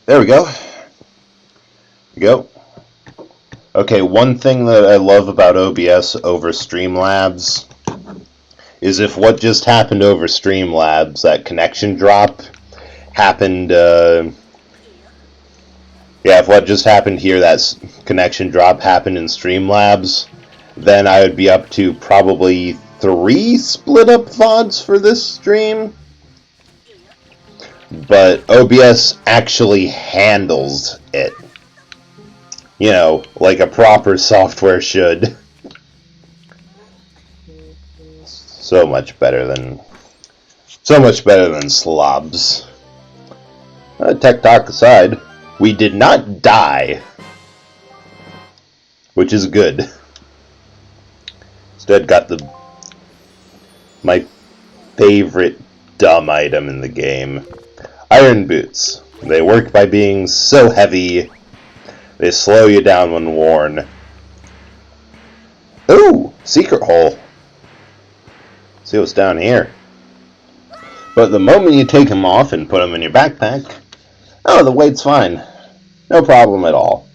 There we go. Go. Okay, one thing that I love about OBS over Streamlabs is if what just happened over Streamlabs, that connection drop, happened, if what just happened here, that connection drop happened in Streamlabs, then I would be up to probably 3 split-up VODs for this stream. But OBS actually handles it. You know, like a proper software should. So much better than slobs. Tech talk aside, we did not die, which is good. Instead, got my favorite dumb item in the game, iron boots. They work by being so heavy. They slow you down when worn. Ooh, secret hole. See what's down here. But the moment you take them off and put them in your backpack, oh, the weight's fine. No problem at all.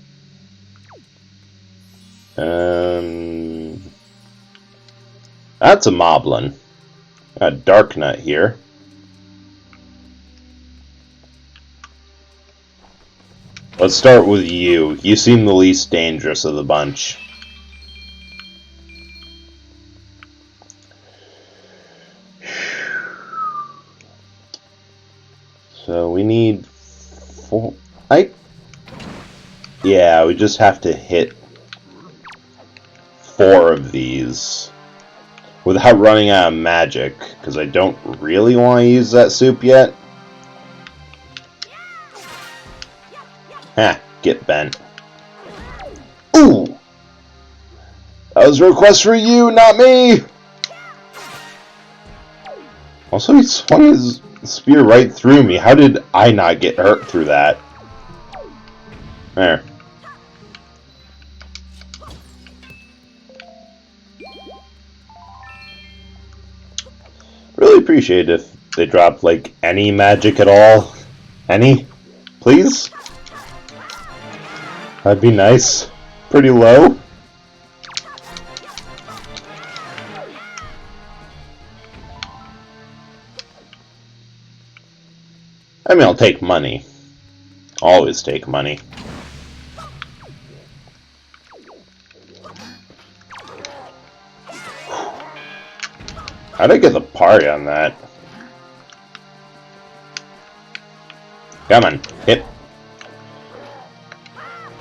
That's a moblin. Got a dark nut here. Let's start with you. You seem the least dangerous of the bunch. So we need 4. Yeah, we just have to hit 4 of these without running out of magic, because I don't really want to use that soup yet. Ha, get bent. Ooh! That was a request for you, not me! Also, he swung his spear right through me. How did I not get hurt through that? There. Really appreciate it if they dropped, like, any magic at all. Any? Please? That'd be nice. Pretty low. I mean, I'll take money. Always take money. How'd I get the parry on that? Come on, hit.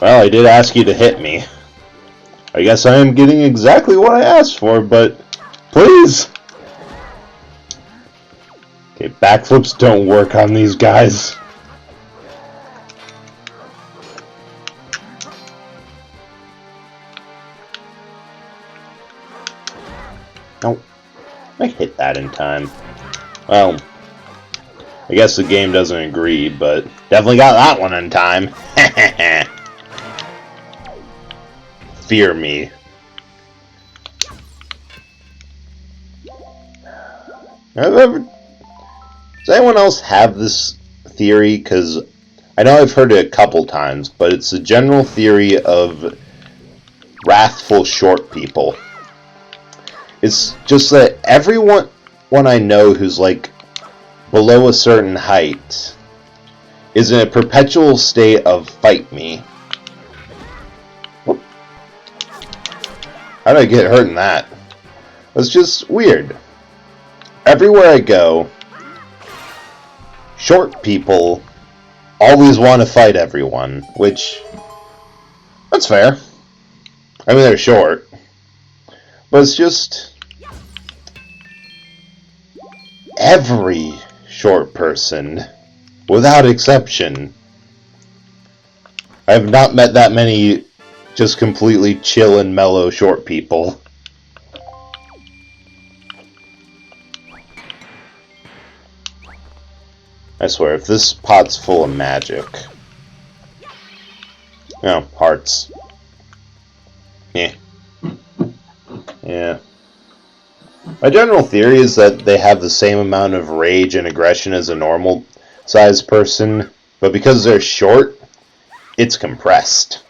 Well, I did ask you to hit me. I guess I am getting exactly what I asked for, but please! Okay, backflips don't work on these guys. Nope. I hit that in time. Well, I guess the game doesn't agree, but definitely got that one in time. Fear me. Does anyone else have this theory? Because I know I've heard it a couple times, but it's a general theory of wrathful short people. It's just that everyone I know who's like below a certain height is in a perpetual state of fight me. Whoop. How did I get hurt in that? It's just weird. Everywhere I go, short people always want to fight everyone, which, that's fair. I mean, they're short. But it's just every short person, without exception. I have not met that many just completely chill and mellow short people. I swear, if this pot's full of magic... Oh, hearts. Yeah. Yeah. My general theory is that they have the same amount of rage and aggression as a normal sized person, But because they're short, it's compressed.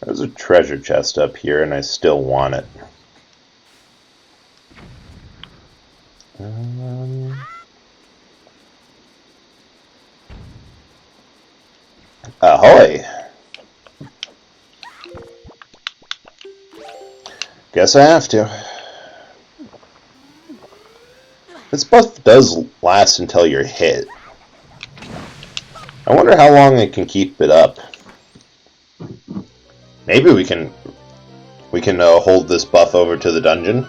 There's a treasure chest up here, and I still want it. Ahoy! Guess I have to. This buff does last until you're hit. I wonder how long it can keep it up. Maybe we can hold this buff over to the dungeon.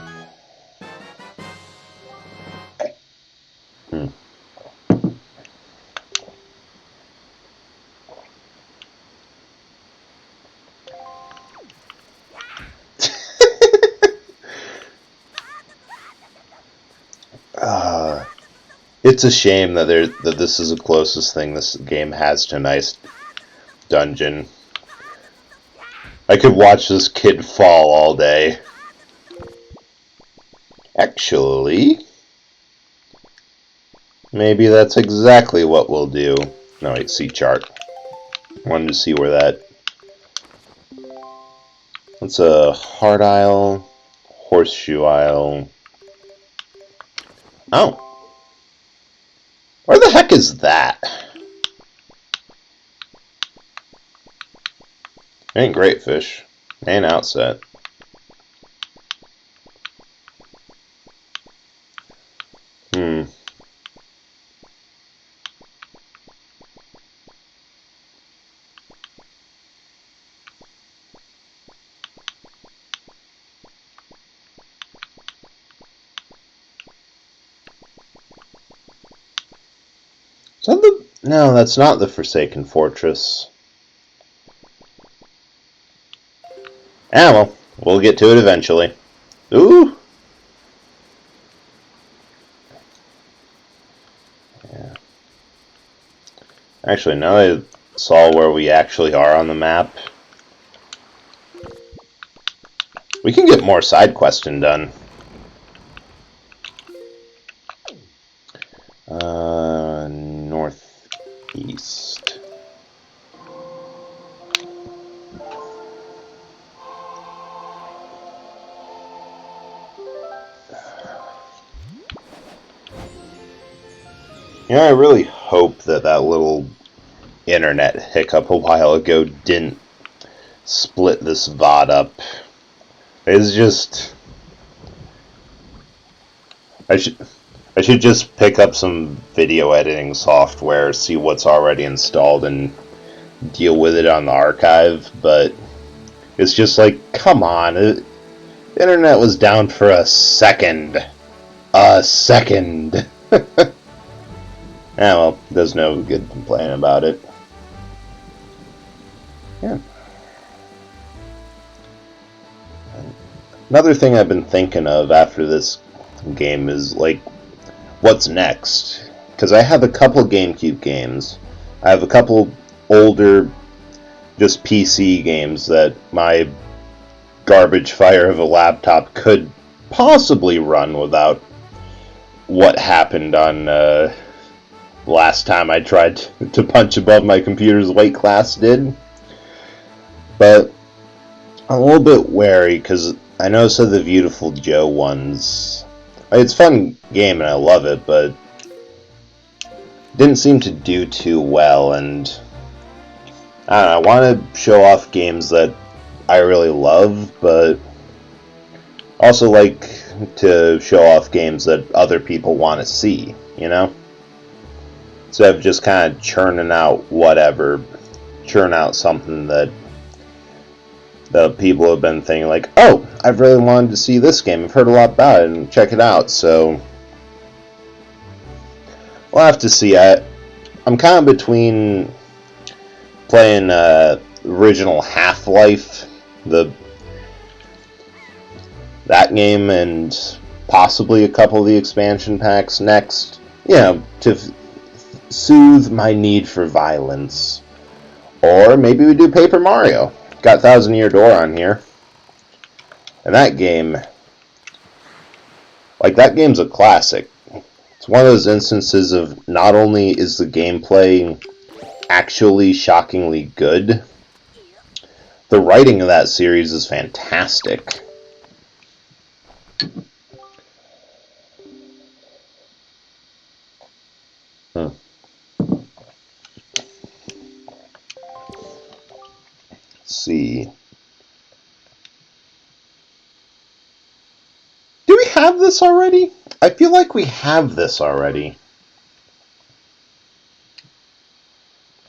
It's a shame that this is the closest thing this game has to a nice dungeon. I could watch this kid fall all day. Actually, maybe that's exactly what we'll do. No, wait, see chart. Wanted to see where that... It's a heart isle, horseshoe isle. Oh. Where the heck is that? Ain't great fish. Ain't outset. Is that the... No, that's not the Forsaken Fortress. Ah, well, we'll get to it eventually. Ooh! Yeah. Actually, now I saw where we actually are on the map. We can get more side questing done. Northeast. You know, I really hope that little internet hiccup a while ago didn't split this VOD up. It's just... I should just pick up some video editing software, see what's already installed, and deal with it on the archive, but it's just like, come on, the internet was down for a second. A second. Well, there's no good complaining about it. Yeah. Another thing I've been thinking of after this game is, like, what's next? Because I have a couple GameCube games. I have a couple older, just PC games that my garbage fire of a laptop could possibly run without what happened on last time I tried to punch above my computer's weight class did. But I'm a little bit wary because I know some of the Beautiful Joe ones. It's a fun game and I love it, but didn't seem to do too well, and I don't know, I want to show off games that I really love, but also like to show off games that other people want to see, you know? Instead of just kind of churning out whatever, churn out something that the people have been thinking like, oh, I've really wanted to see this game, I've heard a lot about it, and check it out, so we'll have to see. I'm kind of between playing original Half-Life, that game, and possibly a couple of the expansion packs next, you know, to soothe my need for violence. Or maybe we do Paper Mario. Got Thousand Year Door on here. And that game, that game's a classic. It's one of those instances of not only is the gameplay actually shockingly good, the writing of that series is fantastic. Let's see. Do we have this already? I feel like we have this already.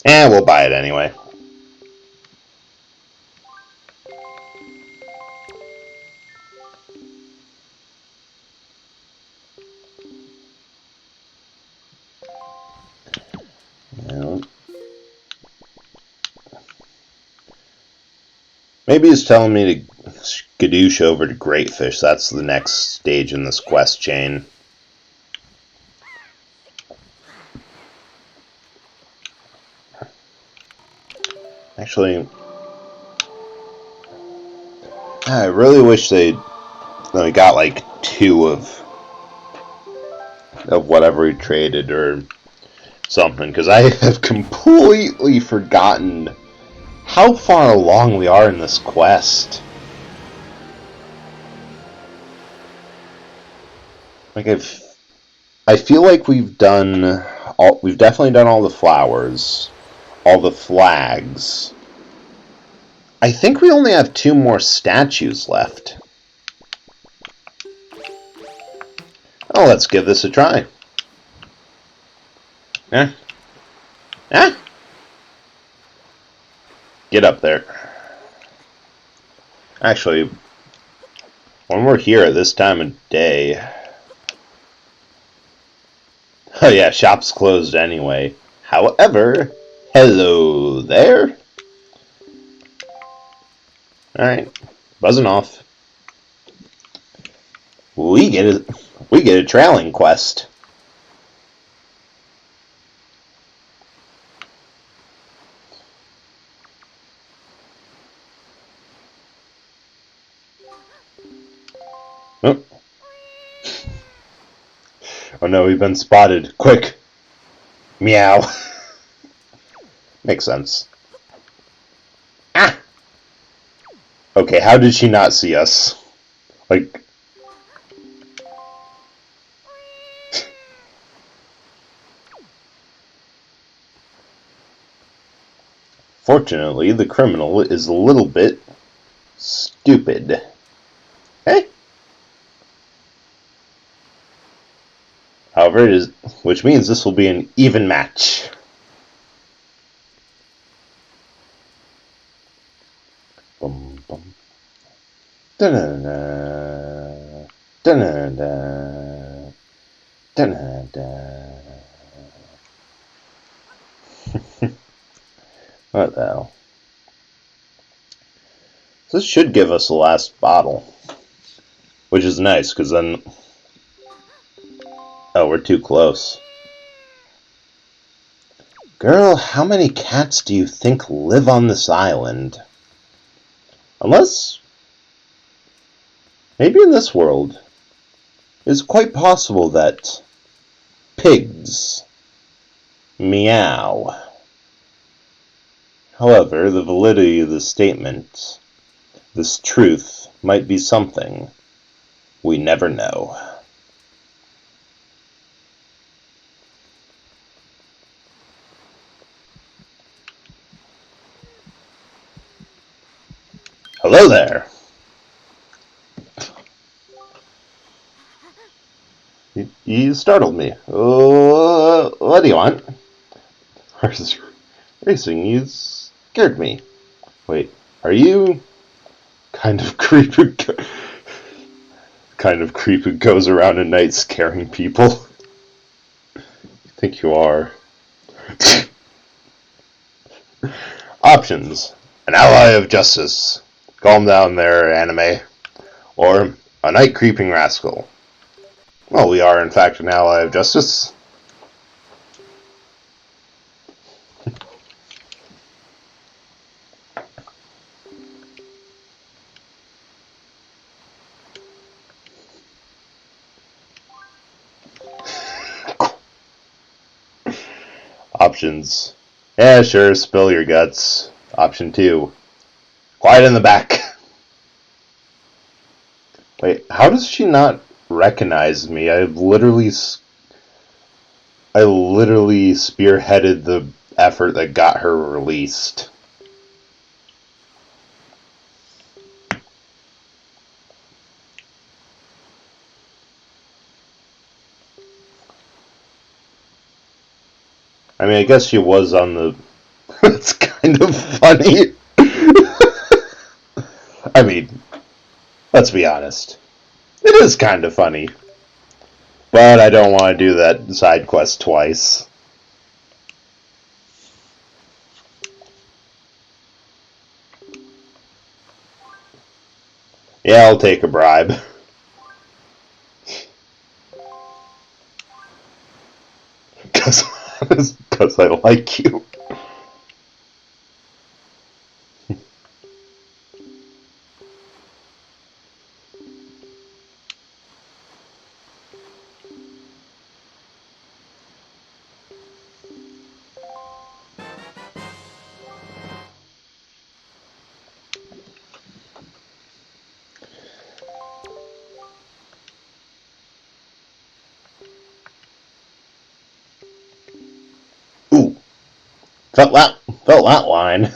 We'll buy it anyway. Maybe he's telling me to skadoosh over to Greatfish. That's the next stage in this quest chain. Actually, I really wish they got like 2 of whatever we traded or something, because I have completely forgotten how far along we are in this quest. I feel like we've definitely done all the flowers, all the flags. I think we only have 2 more statues left. Oh, let's give this a try. Yeah. Get up there. Actually, when we're here at this time of day... Oh yeah, shop's closed anyway. However, hello there. Alright, buzzing off. We get a trailing quest. Oh. Oh no, we've been spotted. Quick. Meow. Makes sense. Ah! Okay, how did she not see us? Like... Fortunately, the criminal is a little bit stupid. Eh? However, it is, which means this will be an even match. Bum, bum. Da-da-da. Da-da-da. Da-da-da. What the hell? This should give us the last bottle. Which is nice, because then... Oh, we're too close. Girl, how many cats do you think live on this island? Unless... Maybe in this world, it's quite possible that... pigs... meow. However, the validity of this statement, this truth, might be something we never know. Hello there! You startled me. What do you want? Racing, you scared me. Wait, are you kind of creep who goes around at night scaring people? I think you are. Options. An ally of justice. Calm down there, anime. Or a night creeping rascal. Well, we are in fact an ally of justice. Options. Yeah, sure, spill your guts. Option 2. Quiet in the back. Wait, how does she not recognize me? I literally spearheaded the effort that got her released. I mean, I guess she was on the... It's kind of funny. I mean, let's be honest. It is kind of funny. But I don't want to do that side quest twice. Yeah, I'll take a bribe. Because I like you. Ooh, felt that line.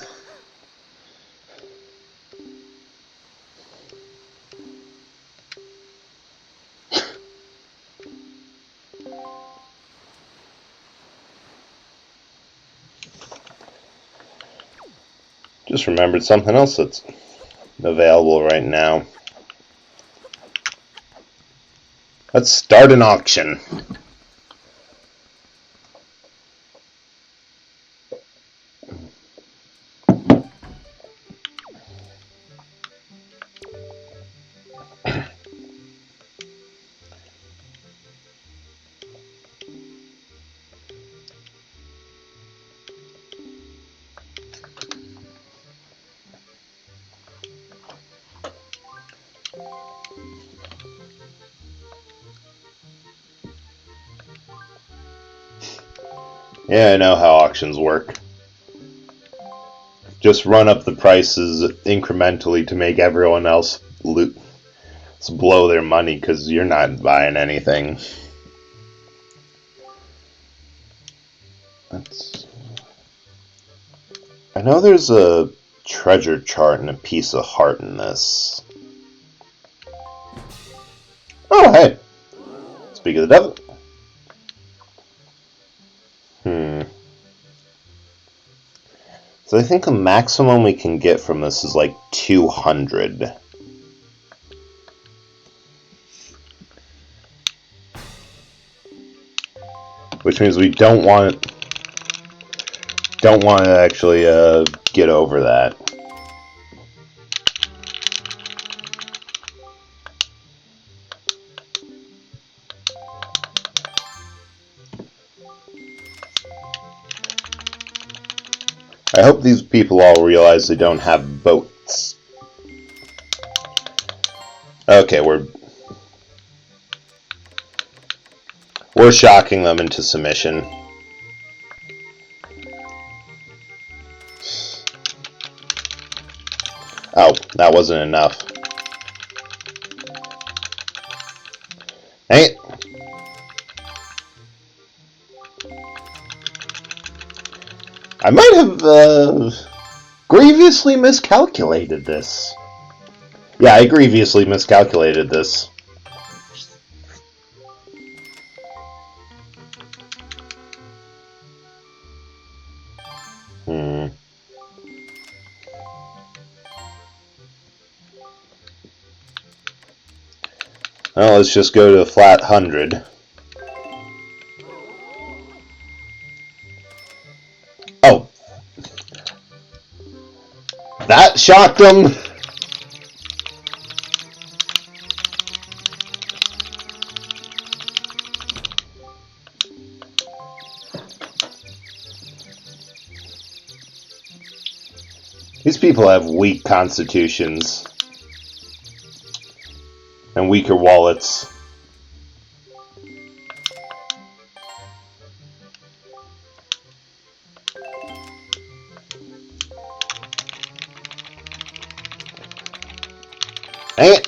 Just remembered something else that's available right now. Let's start an auction. Yeah, I know how auctions work. Just run up the prices incrementally to make everyone else blow their money because you're not buying anything. I know there's a treasure chart and a piece of heart in this. Oh, hey. Speak of the devil. So I think the maximum we can get from this is like 200. Which means we don't want to actually get over that. I hope these people all realize they don't have boats. Okay, we're shocking them into submission. Oh, that wasn't enough. Dang it. I might have grievously miscalculated this. Yeah, I grievously miscalculated this. Well, let's just go to a flat 100. Oh. That shocked them. These people have weak constitutions. And weaker wallets. Dang it!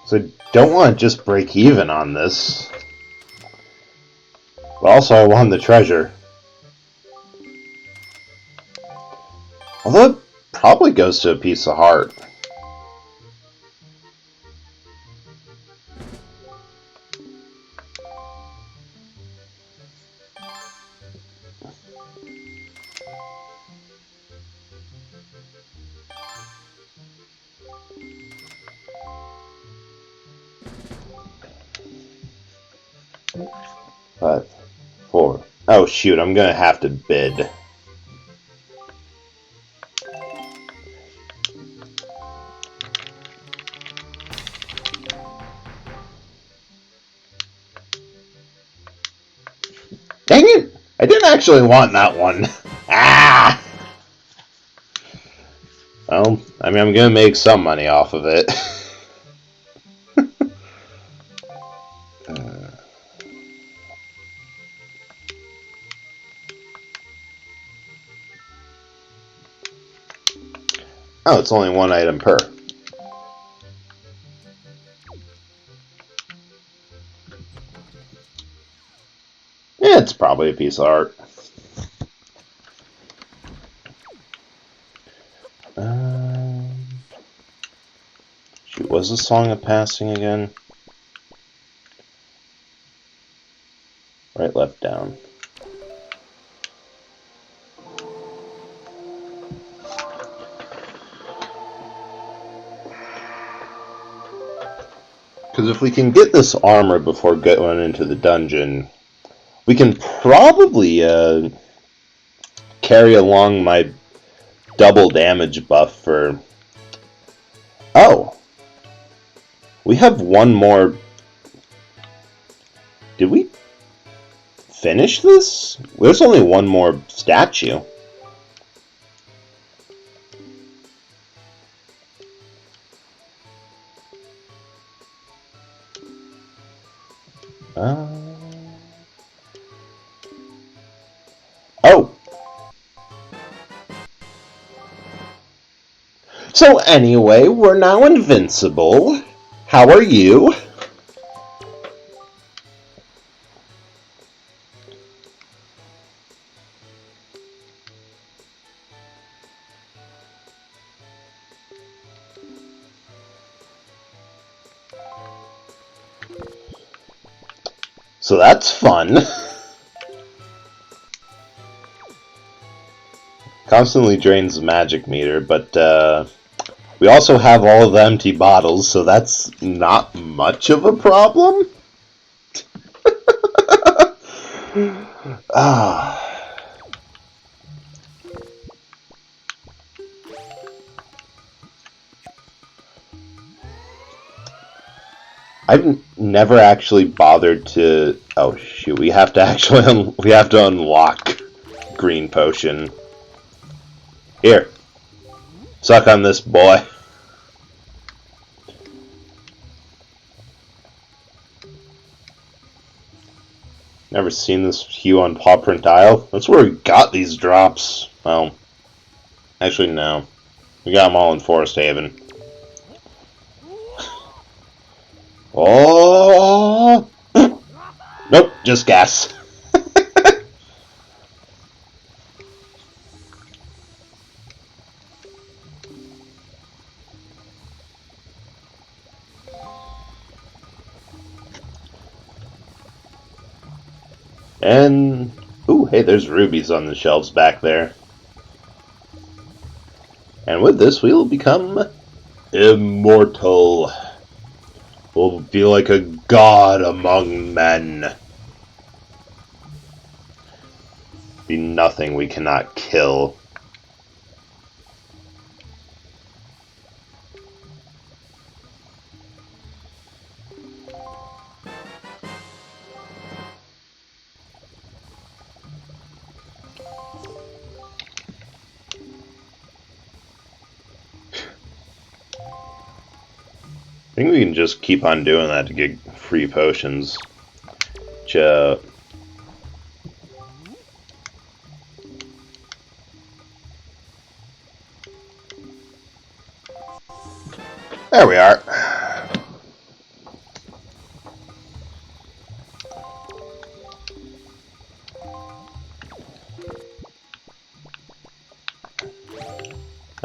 So don't want to just break even on this. But also I won the treasure. Although it probably goes to a piece of heart. Five, four. Oh shoot, I'm gonna have to bid. Dang it! I didn't actually want that one. Ah! Well, I mean, I'm gonna make some money off of it. Oh, it's only one item per. Yeah, it's probably a piece of art. Shoot, was the Song of Passing again? Right, left, down. Because if we can get this armor before going into the dungeon, we can probably carry along my double damage buff for... Oh! We have one more... Did we finish this? There's only one more statue. Oh! So anyway, we're now invincible. How are you? So that's fun. Constantly drains the magic meter, but we also have all of the empty bottles, so that's not much of a problem. Ah. I've never actually bothered to... Oh shoot, we have to actually we have to unlock green potion. Here. Suck on this, boy. Never seen this hue on Paw Print Isle. That's where we got these drops. Well, actually no. We got them all in Forest Haven. Oh! Nope, just gas. And... Ooh, hey, there's rubies on the shelves back there. And with this, we will become immortal. We'll be like a god among men. Be nothing we cannot kill. I think we can just keep on doing that to get free potions. Which, There we are.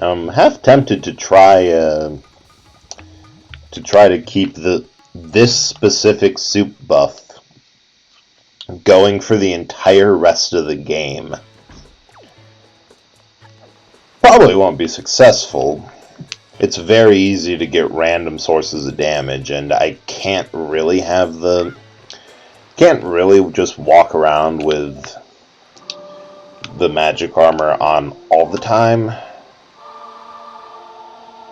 I'm half tempted to try to keep this specific soup buff going for the entire rest of the game. Probably won't be successful. It's very easy to get random sources of damage, and I can't really just walk around with the magic armor on all the time.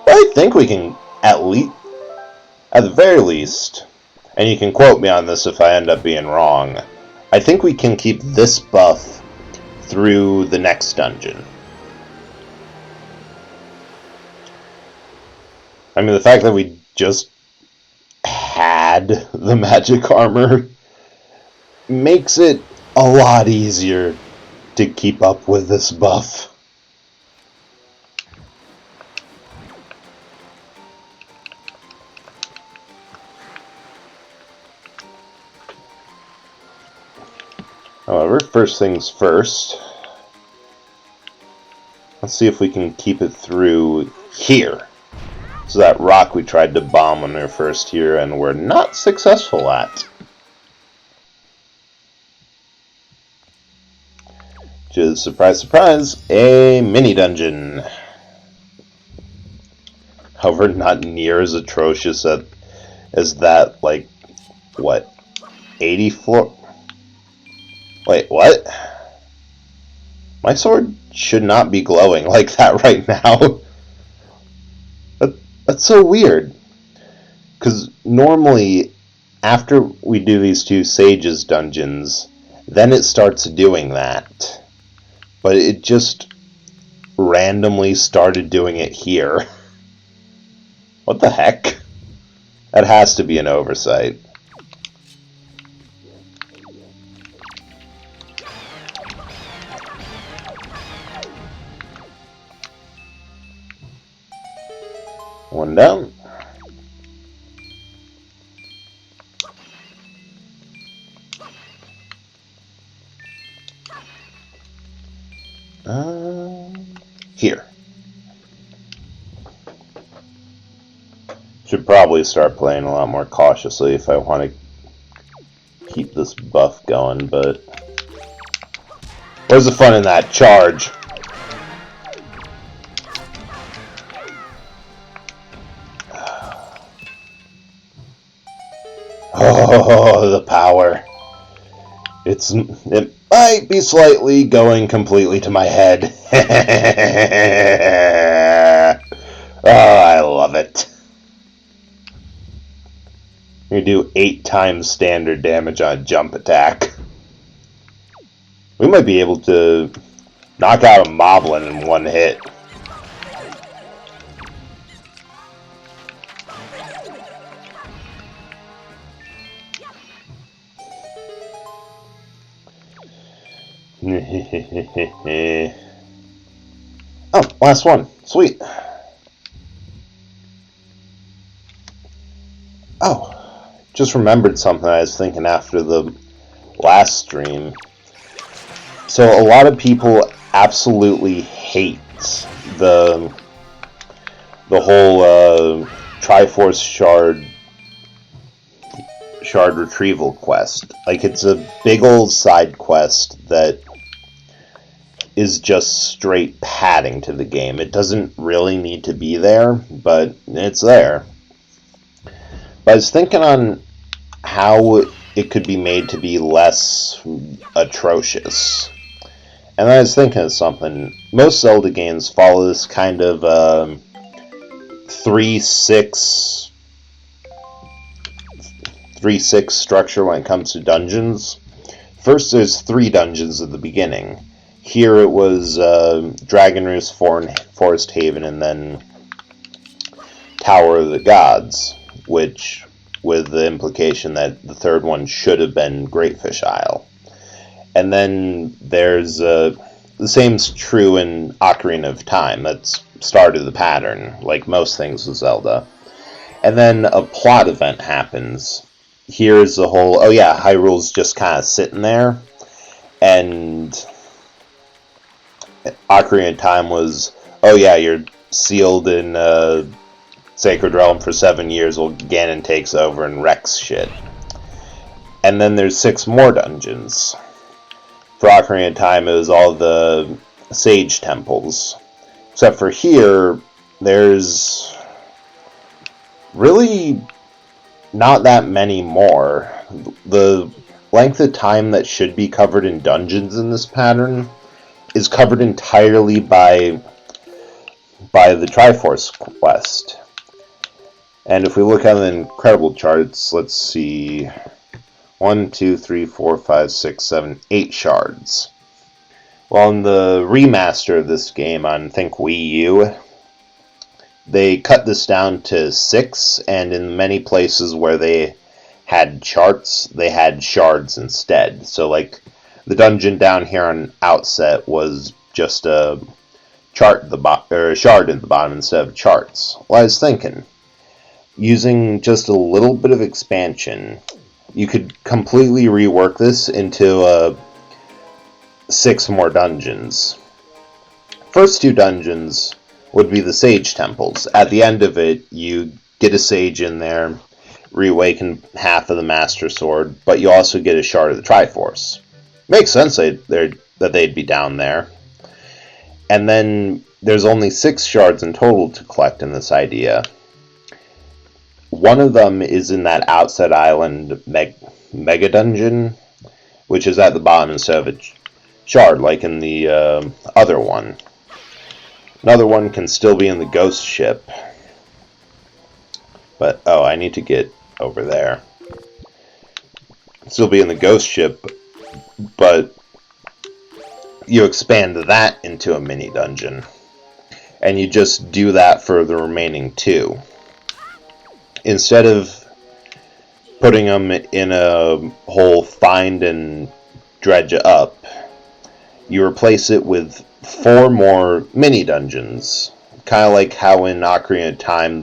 But I think we can at the very least, and you can quote me on this if I end up being wrong, I think we can keep this buff through the next dungeon. I mean, the fact that we just had the magic armor makes it a lot easier to keep up with this buff. However, first things first, let's see if we can keep it through here. So that rock we tried to bomb when we were first here and were not successful at. Which is, surprise, surprise, a mini dungeon. However, not near as atrocious as that, like, what, 84? Wait, what? My sword should not be glowing like that right now. That's so weird. Because normally, after we do these two Sages dungeons, then it starts doing that. But it just randomly started doing it here. What the heck? That has to be an oversight. One down. Here. Should probably start playing a lot more cautiously if I want to keep this buff going, but where's the fun in that? Charge. Oh, the power. It might be slightly going completely to my head. Oh, I love it. You do 8 times standard damage on a jump attack. We might be able to knock out a moblin in one hit. Oh, last one. Sweet. Oh, just remembered something I was thinking after the last stream. So a lot of people absolutely hate the whole Triforce shard retrieval quest. Like, it's a big old side quest that is just straight padding to the game. It doesn't really need to be there, but it's there. But I was thinking on how it could be made to be less atrocious. And I was thinking of something. Most Zelda games follow this kind of 3-6 structure when it comes to dungeons. First, there's 3 dungeons at the beginning. Here it was Dragon Roost, Forest Haven, and then Tower of the Gods, which, with the implication that the third one should have been Greatfish Isle. And then there's the same's true in Ocarina of Time. That's started the pattern, like most things with Zelda. And then a plot event happens. Here's the whole, oh yeah, Hyrule's just kind of sitting there, and Ocarina of Time was, oh yeah, you're sealed in Sacred Realm for 7 years while Ganon takes over and wrecks shit. And then there's 6 more dungeons. For Ocarina of Time, it was all the sage temples. Except for here, there's really not that many more. The length of time that should be covered in dungeons in this pattern is covered entirely by the Triforce quest. And if we look at the incredible charts, let's see, 1, 2, 3, 4, 5, 6, 7, 8 shards. Well, in the remaster of this game on, I think, Wii U, they cut this down to 6, and in many places where they had charts, they had shards instead. So, like, the dungeon down here on Outset was just a chart or a shard at the bottom instead of charts. Well, I was thinking, using just a little bit of expansion, you could completely rework this into 6 more dungeons. First 2 dungeons would be the Sage Temples. At the end of it, you get a Sage in there, reawaken half of the Master Sword, but you also get a Shard of the Triforce. Makes sense that they'd be down there. And then there's only 6 shards in total to collect in this idea. One of them is in that Outset Island Mega Dungeon, which is at the bottom instead of a shard, like in the other one. Another one can still be in the Ghost Ship. But, oh, I need to get over there. Still be in the Ghost Ship, but you expand that into a mini dungeon. And you just do that for the remaining 2. Instead of putting them in a whole find and dredge up, you replace it with 4 more mini dungeons. Kind of like how in Ocarina of Time,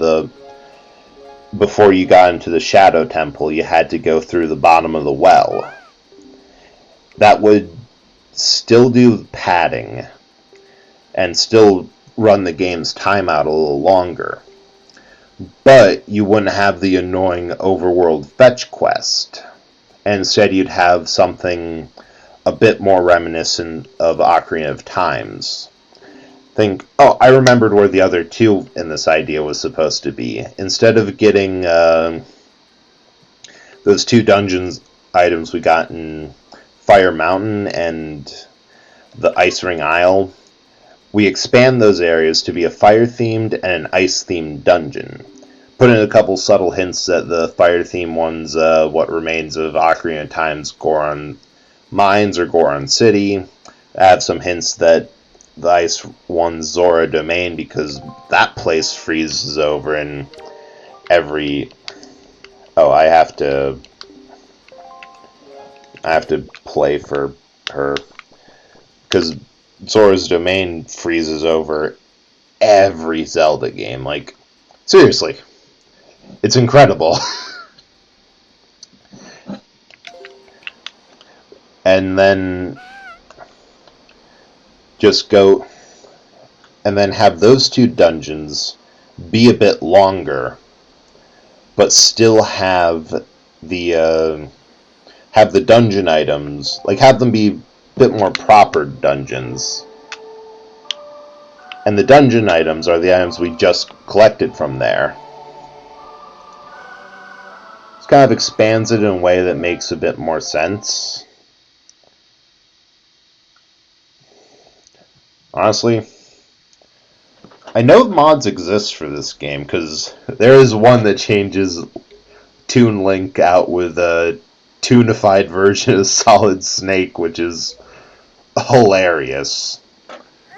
before you got into the Shadow Temple, you had to go through the bottom of the well. That would still do padding and still run the game's time out a little longer. But you wouldn't have the annoying overworld fetch quest. And instead you'd have something a bit more reminiscent of Ocarina of Times. I remembered where the other 2 in this idea was supposed to be. Instead of getting those 2 dungeons items we got in Fire Mountain and the Ice Ring Isle, we expand those areas to be a fire-themed and an ice-themed dungeon. Put in a couple subtle hints that the fire-themed one's what remains of Ocarina of Time's Goron Mines or Goron City. Add some hints that the ice one's Zora Domain, because that place freezes over in every... Oh, I have to play for her, because Zora's Domain freezes over every Zelda game. Like, seriously. It's incredible. And then just go and then have those 2 dungeons be a bit longer, but still have the dungeon items, like have them be a bit more proper dungeons. And the dungeon items are the items we just collected from there. This kind of expands it in a way that makes a bit more sense. Honestly, I know mods exist for this game, because there is one that changes Toon Link out with a toonified version of Solid Snake, which is hilarious.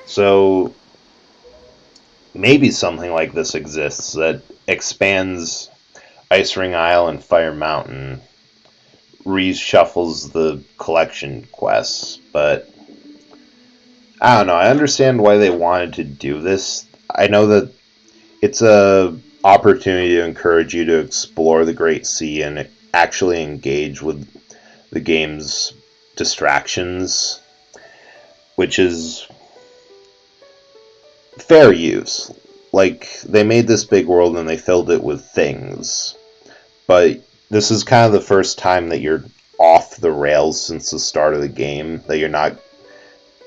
So, maybe something like this exists that expands Ice Ring Isle and Fire Mountain, reshuffles the collection quests, but I don't know. I understand why they wanted to do this. I know that it's a opportunity to encourage you to explore the Great Sea and actually engage with the game's distractions, which is fair use. Like, they made this big world and they filled it with things, but this is kind of the first time that you're off the rails since the start of the game, that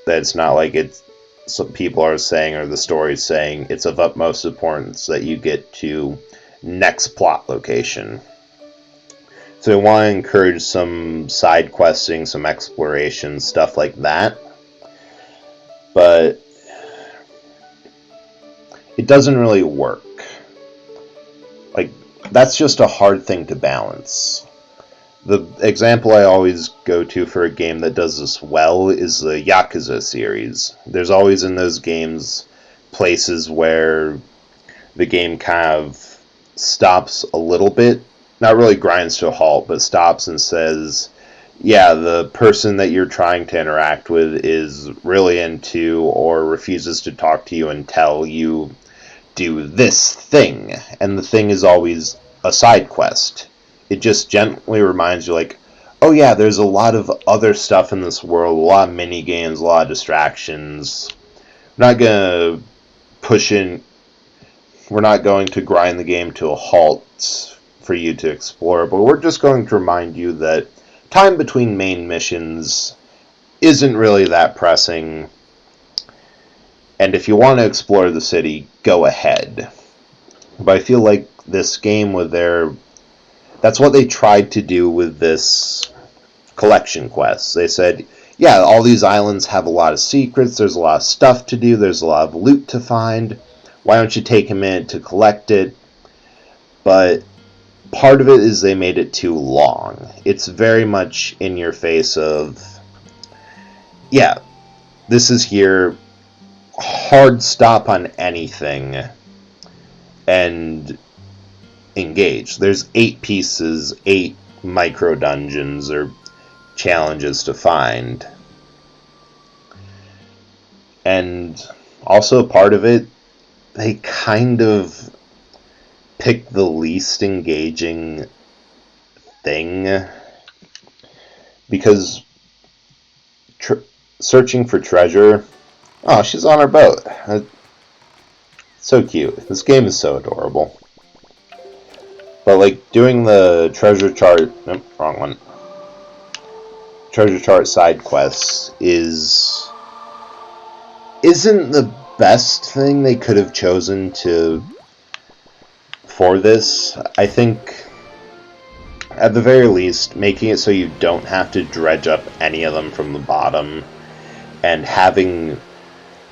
it's not like it's some people are saying, or the story is saying, it's of utmost importance that you get to next plot location. So I want to encourage some side questing, some exploration, stuff like that. But it doesn't really work. Like, that's just a hard thing to balance. The example I always go to for a game that does this well is the Yakuza series. There's always in those games places where the game kind of stops a little bit, not really grinds to a halt, but stops and says, yeah, the person that you're trying to interact with is really into or refuses to talk to you until you do this thing. And the thing is always a side quest. It just gently reminds you, like, oh yeah, there's a lot of other stuff in this world, a lot of mini games, a lot of distractions. We're not gonna push in. We're not going to grind the game to a halt for you to explore, but we're just going to remind you that time between main missions isn't really that pressing, and if you want to explore the city, go ahead. But I feel like this game that's what they tried to do with this collection quest. They said, yeah, all these islands have a lot of secrets, there's a lot of stuff to do, there's a lot of loot to find. Why don't you take a minute to collect it? But part of it is they made it too long. It's very much in your face of, yeah, this is here, hard stop on anything, and engage. There's 8 pieces, 8 micro dungeons or challenges to find. And also part of it, they kind of pick the least engaging thing, because searching for treasure, oh, she's on her boat. So cute. This game is so adorable. But like doing the treasure chart, nope, wrong one. Treasure chart side quests isn't the best thing they could have chosen for this. I think at the very least making it so you don't have to dredge up any of them from the bottom, and having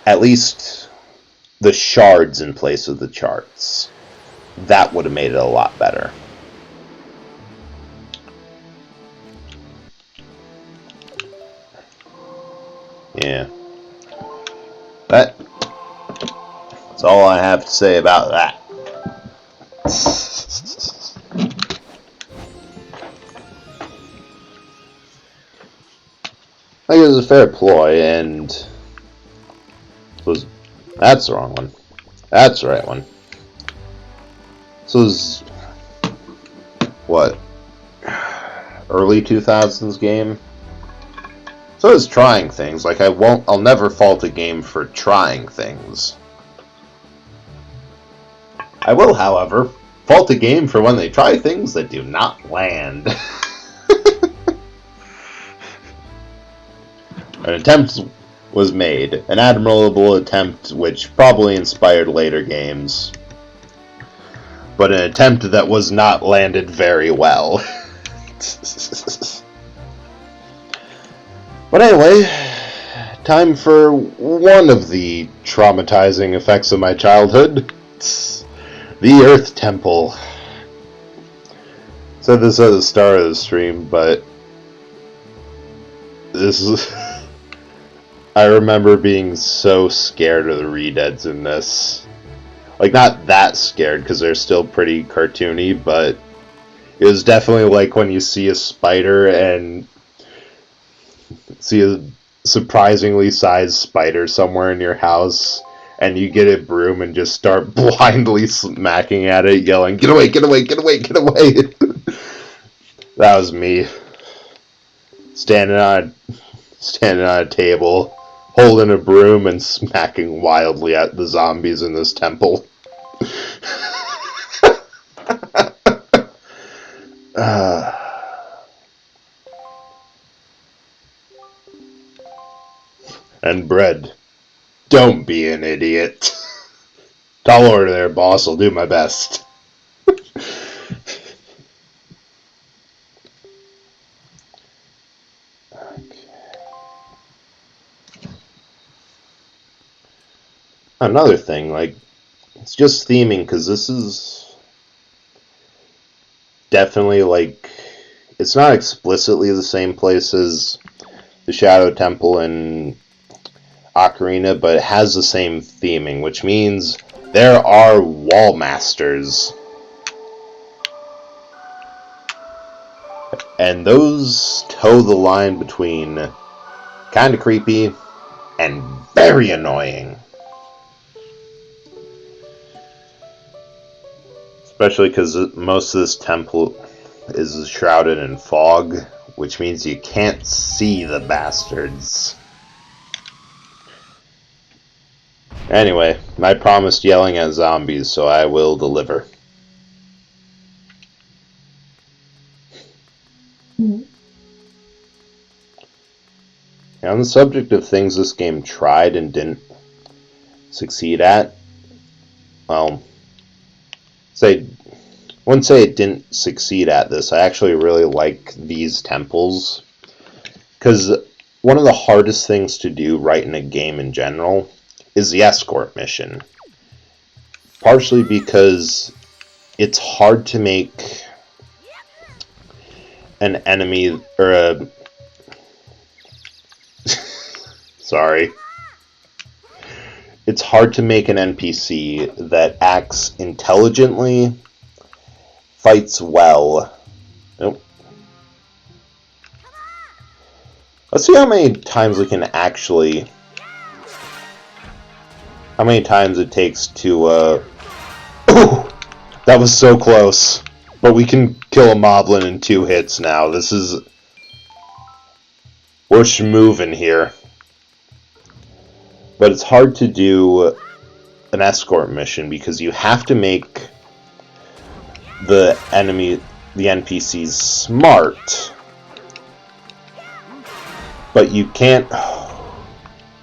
at least the shards in place of the charts. That would have made it a lot better. Yeah. That's all I have to say about that. I think it was a fair ploy, and that's the wrong one. That's the right one. So it was, what, early 2000s game? So it was trying things. Like, I'll never fault a game for trying things. I will, however, fault a game for when they try things that do not land. An attempt was made, an admirable attempt which probably inspired later games, but an attempt that was not landed very well. But anyway, time for one of the traumatizing effects of my childhood. The Earth Temple. Said this at the start of the stream, but this is... I remember being so scared of the Redeads in this. Like, not that scared, because they're still pretty cartoony, but it was definitely like when you see a spider and see a surprisingly sized spider somewhere in your house, and you get a broom and just start blindly smacking at it, yelling, "Get away, get away, get away, get away!" That was me. Standing on a table, holding a broom and smacking wildly at the zombies in this temple. And bread. Don't be an idiot. Tall order there, boss. I'll do my best. Another thing, like, it's just theming, because this is definitely, like, it's not explicitly the same place as the Shadow Temple and Ocarina, but it has the same theming, which means there are wall masters. And those toe the line between kinda creepy and very annoying. Especially because most of this temple is shrouded in fog, which means you can't see the bastards. Anyway, I promised yelling at zombies, so I will deliver. On the subject of things this game tried and didn't succeed at, well, wouldn't say it didn't succeed at this. I actually really like these temples, because one of the hardest things to do right in a game in general is the escort mission. Partially because it's hard to make an enemy, or a... Sorry. It's hard to make an NPC that acts intelligently, fights well. Nope. Let's see how many times we can actually... How many times it takes to, Ooh! That was so close. But we can kill a moblin in 2 hits now. This is... We're schmovin' here. But it's hard to do an escort mission because you have to make the NPCs smart. But you can't...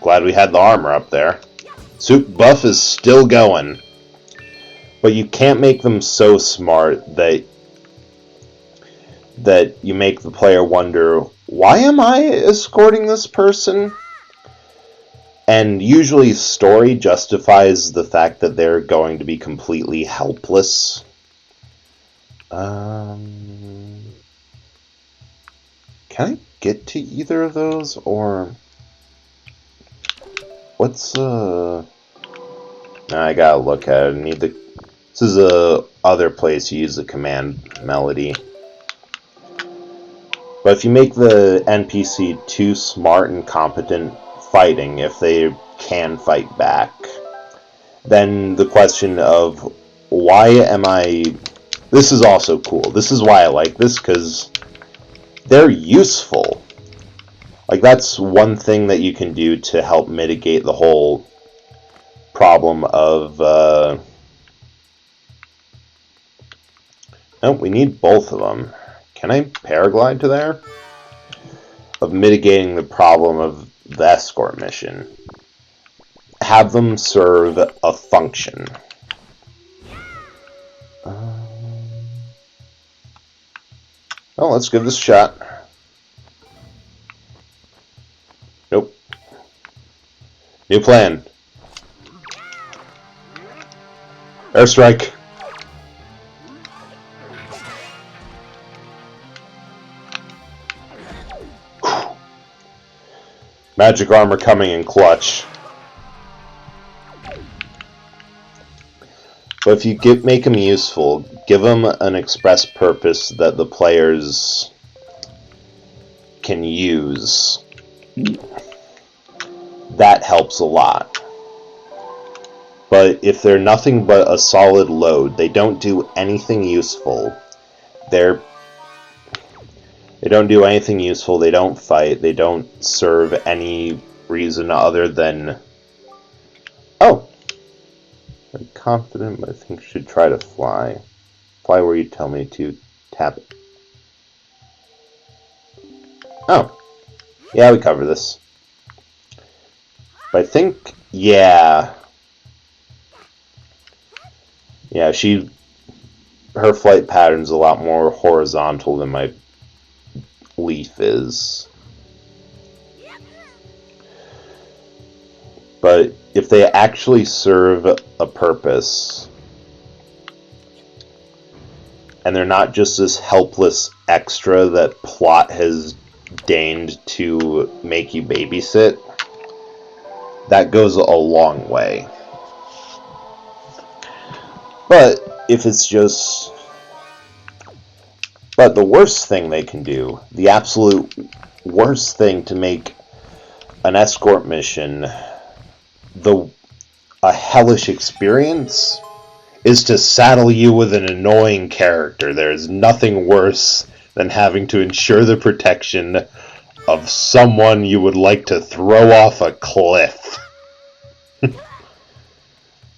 Glad we had the armor up there. Soup buff is still going. But you can't make them so smart that you make the player wonder, why am I escorting this person? And usually story justifies the fact that they're going to be completely helpless. Can I get to either of those, or... What's, I gotta look at it. This is a other place you use the command melody. But if you make the NPC too smart and competent fighting, if they can fight back, then the question of why am I... This is also cool. This is why I like this, because they're useful. Like, that's one thing that you can do to help mitigate the whole problem of... No, we need both of them. Can I paraglide to there? Of mitigating the problem of the escort mission. Have them serve a function. Well, let's give this a shot. Nope. New plan. Airstrike. Magic armor coming in clutch. But if you make them useful, give them an express purpose that the players can use. That helps a lot. But if they're nothing but a solid load, they don't do anything useful. They don't do anything useful, they don't fight, they don't serve any reason other than... Oh! I'm confident, but I think I should try to fly. Fly where you tell me to. Tap it. Oh. Yeah, we cover this. But I think... Yeah. Yeah, her flight pattern's a lot more horizontal than my Leaf is. But if they actually serve a purpose, and they're not just this helpless extra that plot has deigned to make you babysit, that goes a long way. But if it's just... But the worst thing they can do, the absolute worst thing to make an escort mission a hellish experience, is to saddle you with an annoying character. There is nothing worse than having to ensure the protection of someone you would like to throw off a cliff.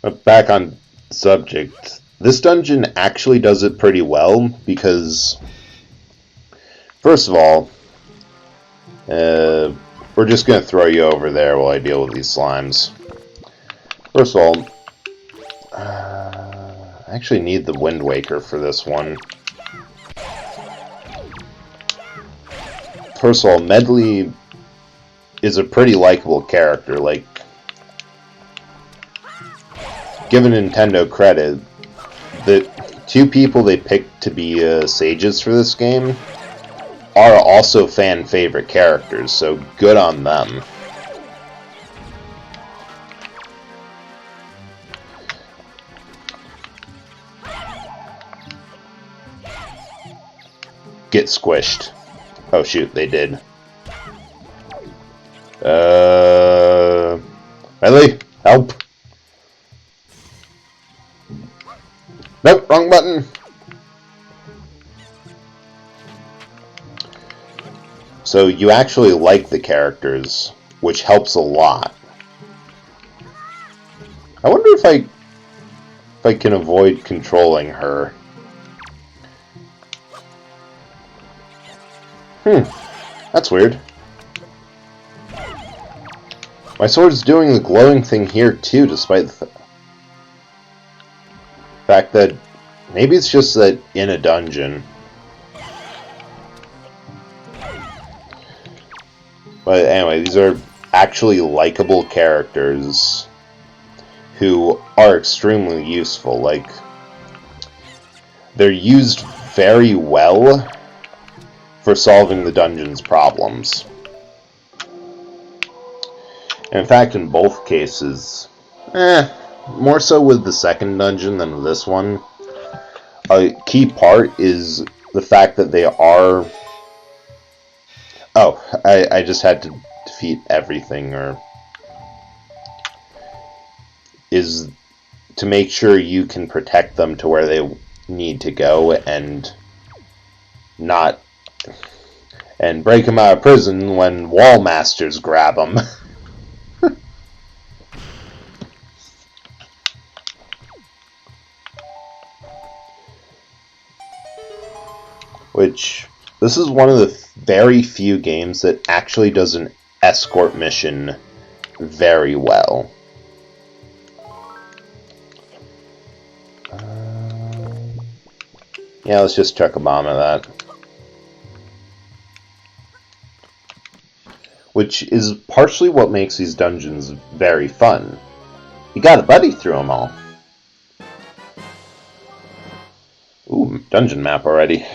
But back on subject, this dungeon actually does it pretty well, because first of all, we're just going to throw you over there while I deal with these slimes. First of all, I actually need the Wind Waker for this one. First of all, Medli is a pretty likable character. Like, given Nintendo credit, the two people they picked to be sages for this game are also fan favorite characters, so good on them. Get squished. Oh shoot, they did. Riley, help! Nope, wrong button! So you actually like the characters, which helps a lot. I wonder if I can avoid controlling her. That's weird. My sword's doing the glowing thing here too, despite the fact that maybe it's just that in a dungeon. But anyway, these are actually likable characters who are extremely useful. Like, they're used very well for solving the dungeon's problems. And in fact, in both cases, more so with the second dungeon than with this one, a key part is the fact that they are... Oh, I just had to defeat everything, or... is to make sure you can protect them to where they need to go and not... and break them out of prison when wall masters grab them. Which, this is one of the very few games that actually does an escort mission very well. Yeah, let's just chuck a bomb at that. Which is partially what makes these dungeons very fun. You got a buddy through them all. Ooh, dungeon map already.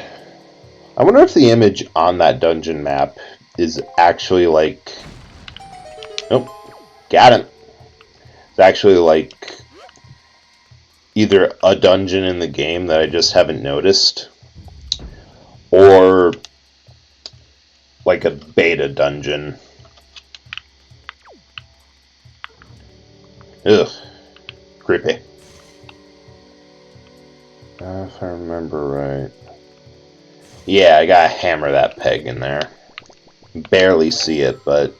I wonder if the image on that dungeon map is actually like... Nope. Got it. It's actually like either a dungeon in the game that I just haven't noticed, or like a beta dungeon. Ugh. remember right. Yeah, I gotta hammer that peg in there. Barely see it, but...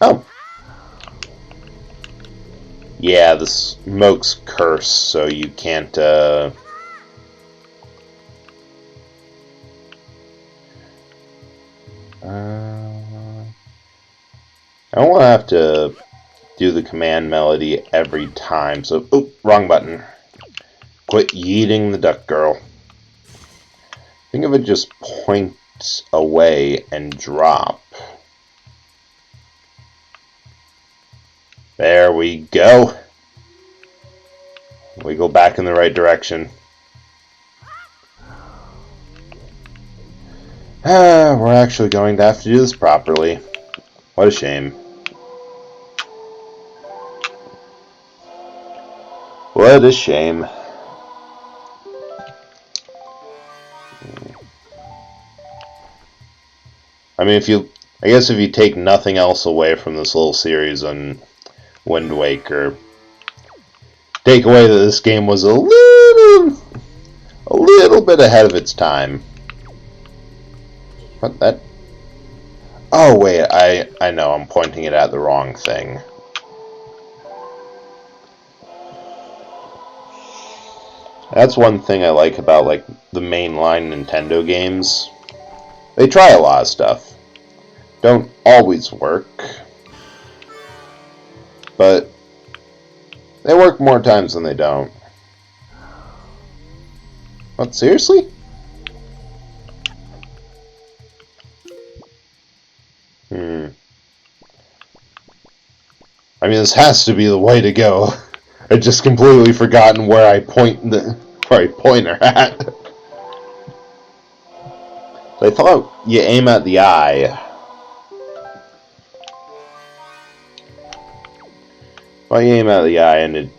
Oh! Yeah, the smoke's cursed, so you can't, I don't want to have to do the command melody every time, so... Oh, wrong button. Quit yeeting the duck girl. Think of it just point away and drop. There we go. We go back in the right direction. We're actually going to have to do this properly. What a shame. What a shame. I mean, I guess if you take nothing else away from this little series on Wind Waker, take away that this game was a little bit ahead of its time. What that? Oh wait, I know I'm pointing it at the wrong thing. That's one thing I like about like the mainline Nintendo games. They try a lot of stuff. Don't always work, but they work more times than they don't. What, seriously? I mean, this has to be the way to go. I just completely forgotten where I point her at. I thought you aim at the eye. Well, you aim at the eye and it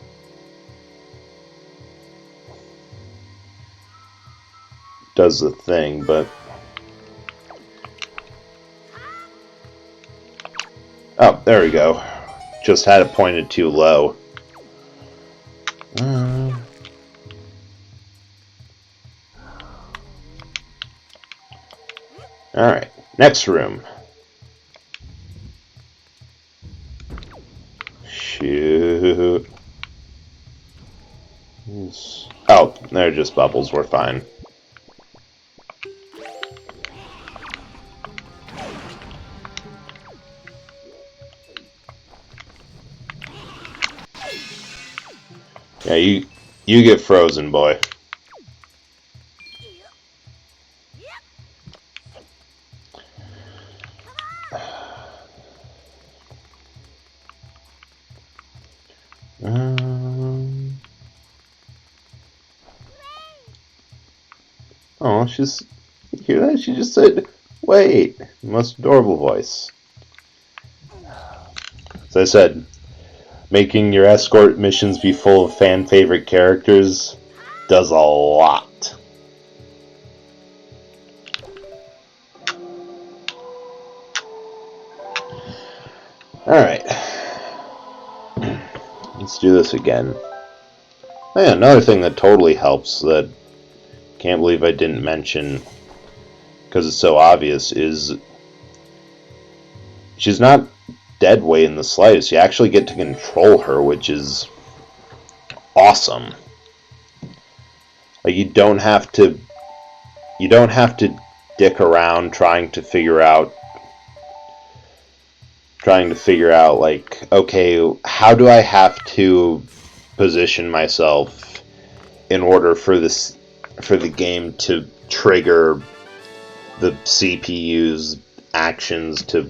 does the thing, but... Oh, there we go. Just had it pointed too low. Alright, next room. Shoot. Oh, they're just bubbles, we're fine. Yeah, you get frozen, boy. Oh, she's... You hear that? She just said, wait. Most adorable voice. As I said, making your escort missions be full of fan-favorite characters does a lot. Alright. Let's do this again. Oh yeah, another thing that totally helps that can't believe I didn't mention because it's so obvious is she's not dead weight in the slightest. You actually get to control her, which is awesome. Like you don't have to dick around trying to figure out like, okay, how do I have to position myself in order for the game to trigger the CPU's actions to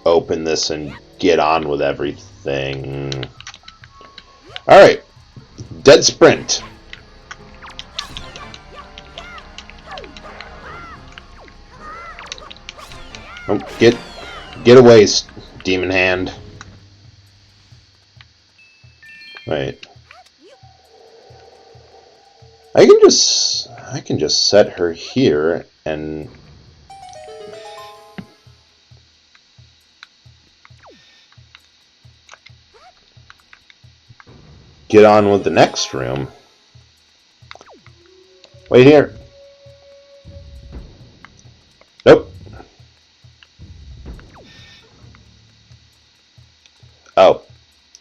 open this and get on with everything. Alright. Dead sprint. Oh, get away, demon hand. Wait. I can just set her here and get on with the next room. Wait here. Nope. Oh.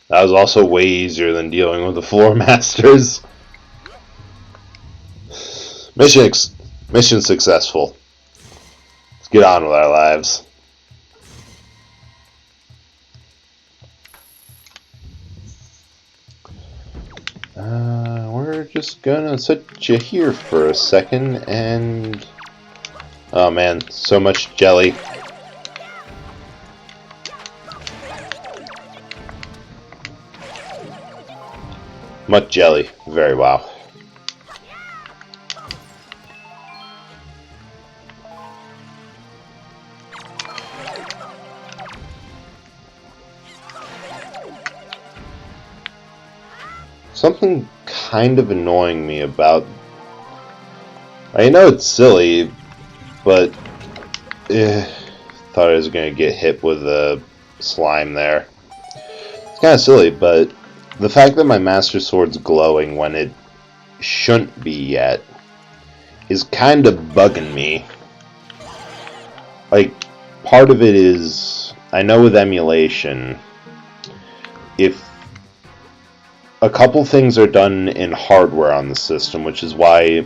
That was also way easier than dealing with the floor masters. Mission successful. Let's get on with our lives. We're just gonna set you here for a second and... Oh man, so much jelly. Much jelly. Very well. Something kind of annoying me about... I know it's silly, but... thought I was going to get hit with a slime there. It's kind of silly, but... The fact that my Master Sword's glowing when it shouldn't be yet is kind of bugging me. Like, part of it is, I know with emulation, if a couple things are done in hardware on the system, which is why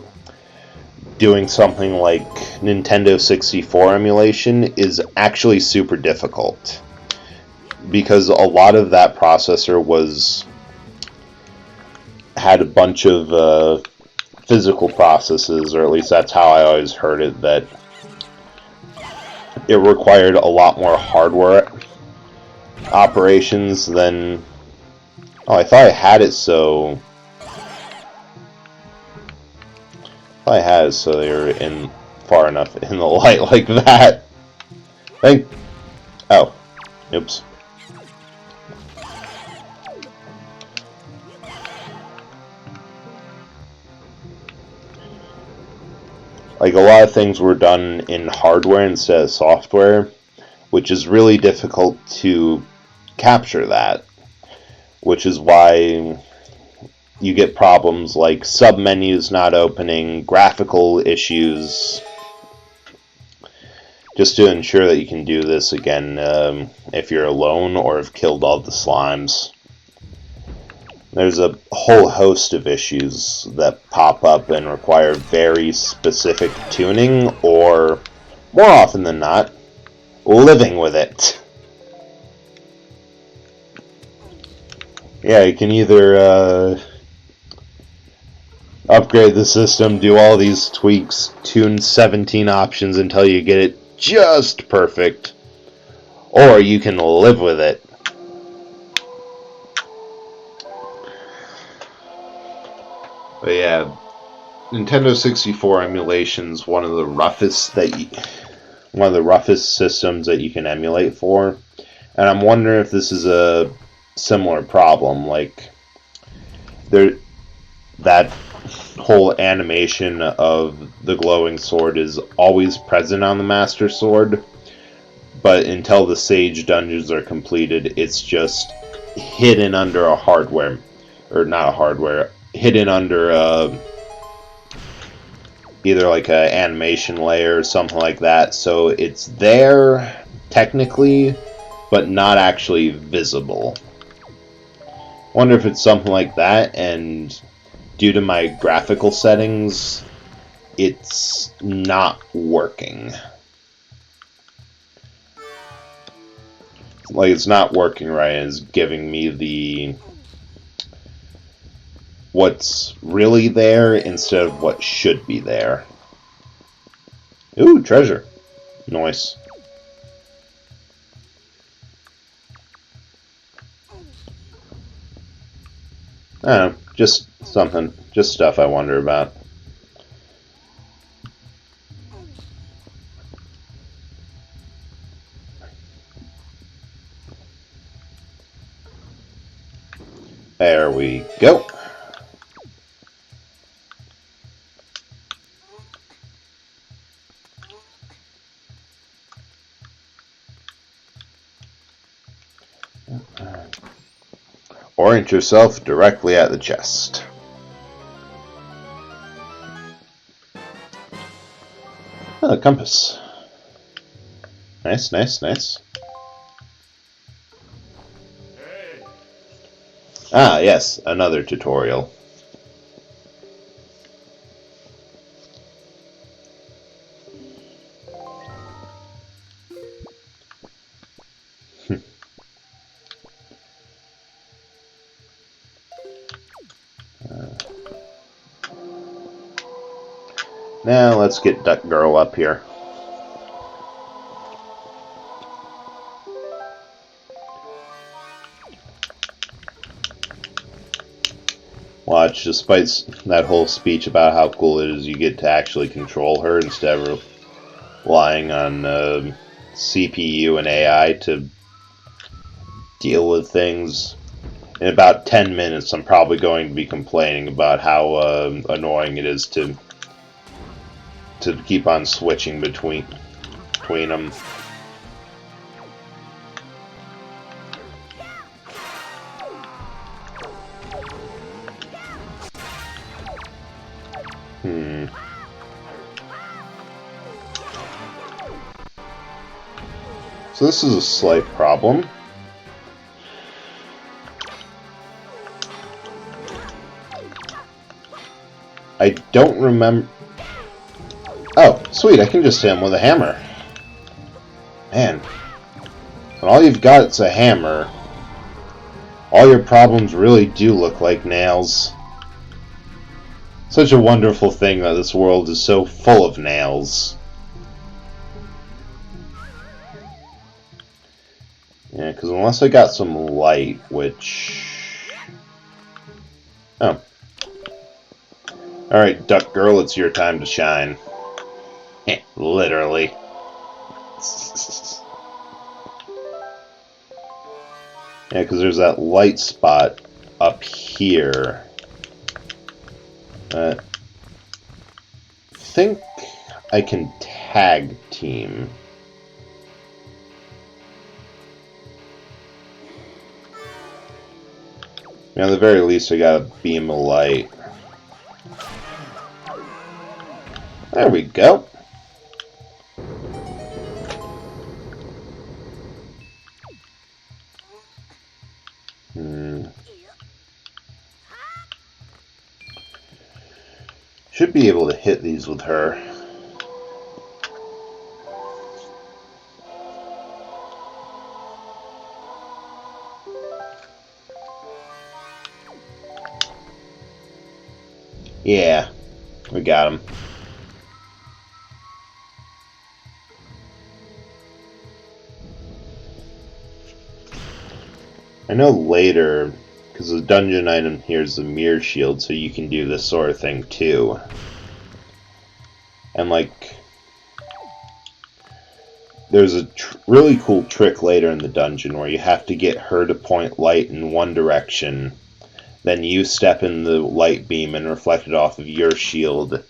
doing something like Nintendo 64 emulation is actually super difficult. Because a lot of that processor had a bunch of physical processes, or at least that's how I always heard it, that it required a lot more hardware operations than... Oh, I thought I had it so... they were in far enough in the light like that. Oh. Oops. Like, a lot of things were done in hardware instead of software, which is really difficult to capture that. Which is why you get problems like submenus not opening, graphical issues. Just to ensure that you can do this again if you're alone or have killed all the slimes. There's a whole host of issues that pop up and require very specific tuning, or, more often than not, living with it. Yeah, you can either upgrade the system, do all these tweaks, tune 17 options until you get it just perfect, or you can live with it. But yeah, Nintendo 64 emulation's one of the roughest systems that you can emulate for, and I'm wondering if this is a similar problem. Like, that whole animation of the glowing sword is always present on the Master Sword, but until the Sage dungeons are completed, it's just hidden under a hardware, or not a hardware, hidden under either like an animation layer or something like that, so it's there technically, but not actually visible. Wonder if it's something like that, and due to my graphical settings, it's not working. Like, it's not working right, and it's giving me the what's really there instead of what should be there. Ooh, treasure. Nice. I don't know, just something, just stuff I wonder about. There we go. Orient yourself directly at the chest. Oh, compass. Nice, nice, nice. Ah, yes, another tutorial. Now let's get Duck Girl up here. Watch, despite that whole speech about how cool it is, you get to actually control her instead of relying on CPU and AI to deal with things. In about 10 minutes, I'm probably going to be complaining about how annoying it is to keep on switching between them. So this is a slight problem. I don't remember... Oh, sweet, I can just hit him with a hammer. Man, when all you've got is a hammer, all your problems really do look like nails. Such a wonderful thing that this world is so full of nails. Yeah, because unless I got some light, which... Oh. Alright, Duck Girl, it's your time to shine. Literally. Yeah, because there's that light spot up here. I think I can tag team. At the very least, I got a beam of light. There we go. Should be able to hit these with her. Yeah, we got him. I know later, because the dungeon item here is the mirror shield, so you can do this sort of thing too. And like, there's a really cool trick later in the dungeon where you have to get her to point light in one direction, then you step in the light beam and reflect it off of your shield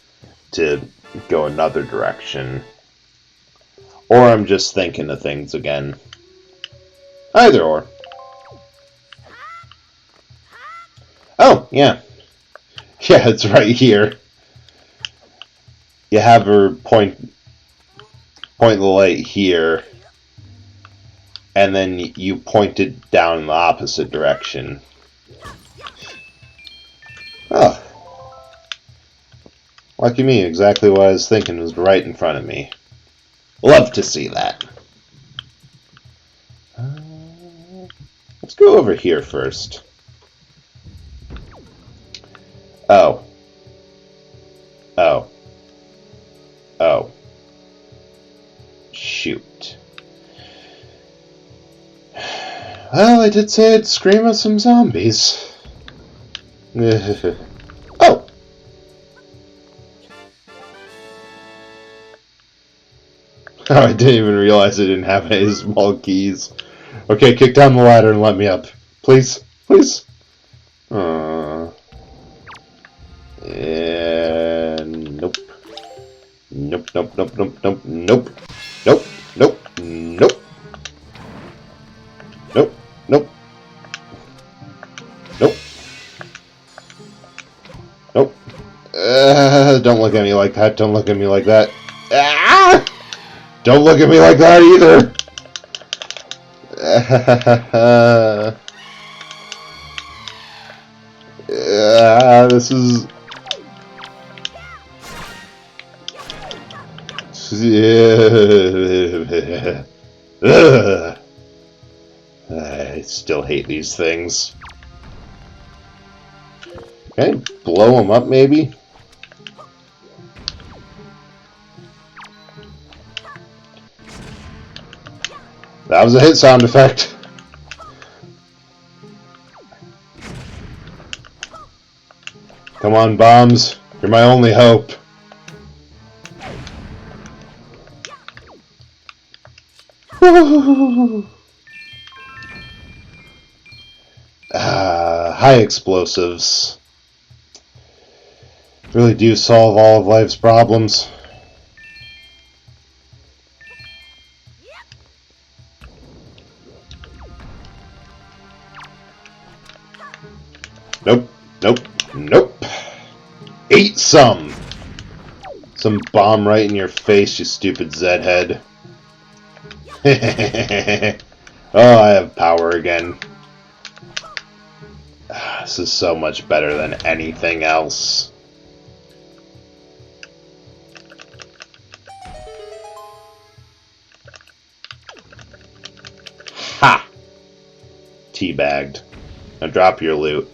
to go another direction. Or I'm just thinking of things again. Either or. Oh, yeah. Yeah, it's right here. You have her point the light here, and then you point it down in the opposite direction. Oh. Lucky me, exactly what I was thinking was right in front of me. Love to see that. Let's go over here first. Oh. Oh. Oh. Shoot. Well, I did say I'd scream at some zombies. Oh! Oh, I didn't even realize I didn't have any small keys. Okay, kick down the ladder and let me up. Please? Please? Nope. Nope, nope, nope, nope, nope, nope. Nope, nope, nope. Nope, nope. Nope. Nope. Don't look at me like that. Don't look at me like that. Ah! Don't look at me like that either! This is... I still hate these things. Can I blow them up, maybe? That was a hit sound effect. Come on, bombs. You're my only hope. High explosives really do solve all of life's problems. Nope, nope, nope. Eat some! Some bomb right in your face, you stupid Zed head. Oh, I have power again. This is so much better than anything else. Ha! Teabagged. Now drop your loot.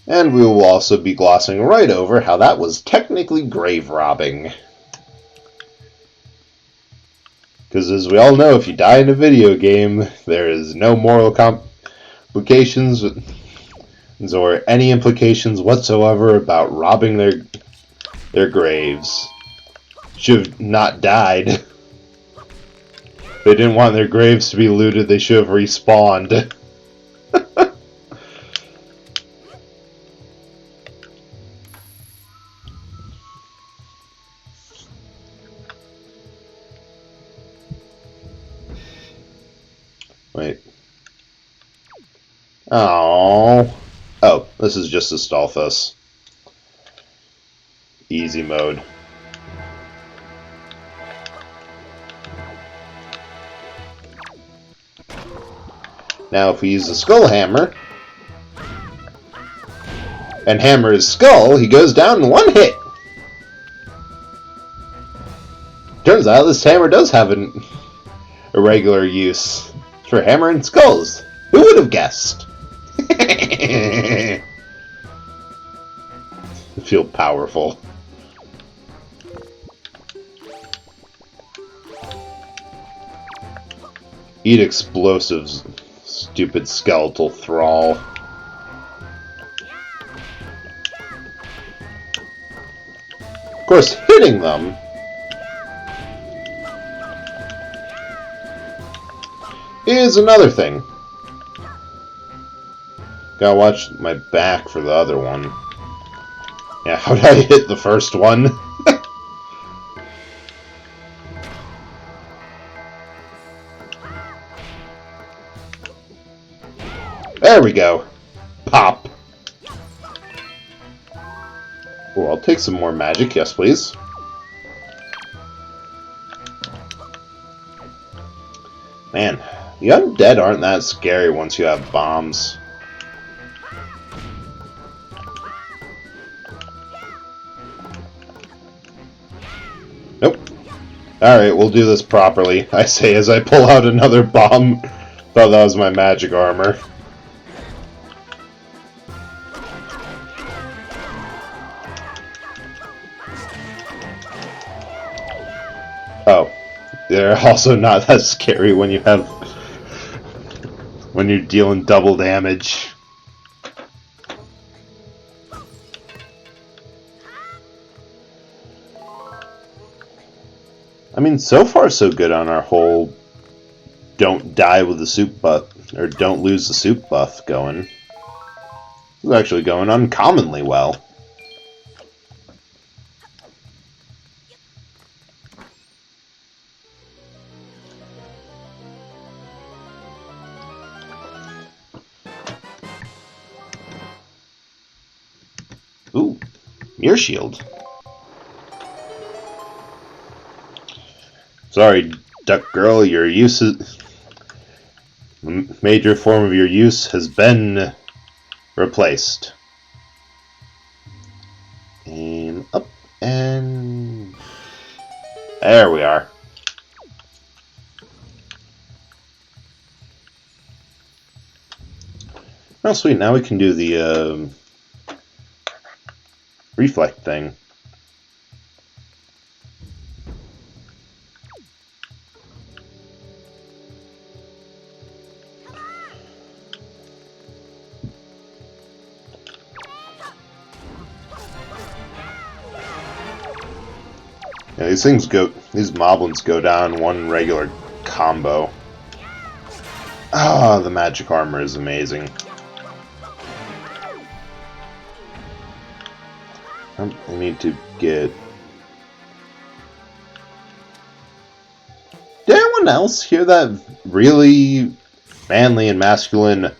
And we will also be glossing right over how that was technically grave robbing. Because as we all know, if you die in a video game, there is no moral complications or any implications whatsoever about robbing their graves. Should have not died. They didn't want their graves to be looted, they should have respawned. Wait. Oh. Oh, this is just Astolphos. Easy mode. Now if we use the skull hammer and hammer his skull, he goes down in one hit. Turns out this hammer does have an irregular use for hammering skulls. Who would have guessed? I feel powerful. Eat explosives, stupid skeletal thrall. Of course, hitting them is another thing. Gotta watch my back for the other one. Yeah, how did I hit the first one? There we go. Pop. Oh, I'll take some more magic. Yes, please. Man, the undead aren't that scary once you have bombs. Nope. Alright, we'll do this properly, I say as I pull out another bomb. Thought that was my magic armor. Oh. They're also not that scary when you're dealing double damage. I mean, so far so good on our whole don't die with the soup buff, or don't lose the soup buff going. It's actually going uncommonly well. Ooh, Mirror Shield. Sorry, Duck Girl, your major form of your use has been replaced. And up and there we are. Oh sweet, now we can do the reflect thing. Yeah, these moblins go down one regular combo. Ah, the magic armor is amazing. I need to get... Did anyone else hear that really manly and masculine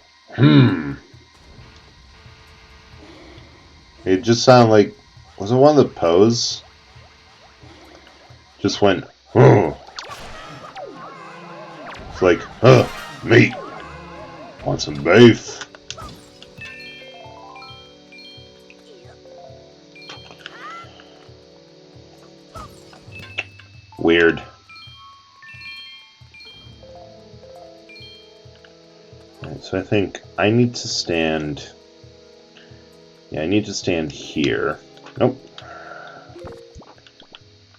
It just sounded like... Was it one of the Poes? Just went, oh. It's like, meat. Want some beef? Weird. Alright, so I think I need to stand... Yeah, I need to stand here. Nope.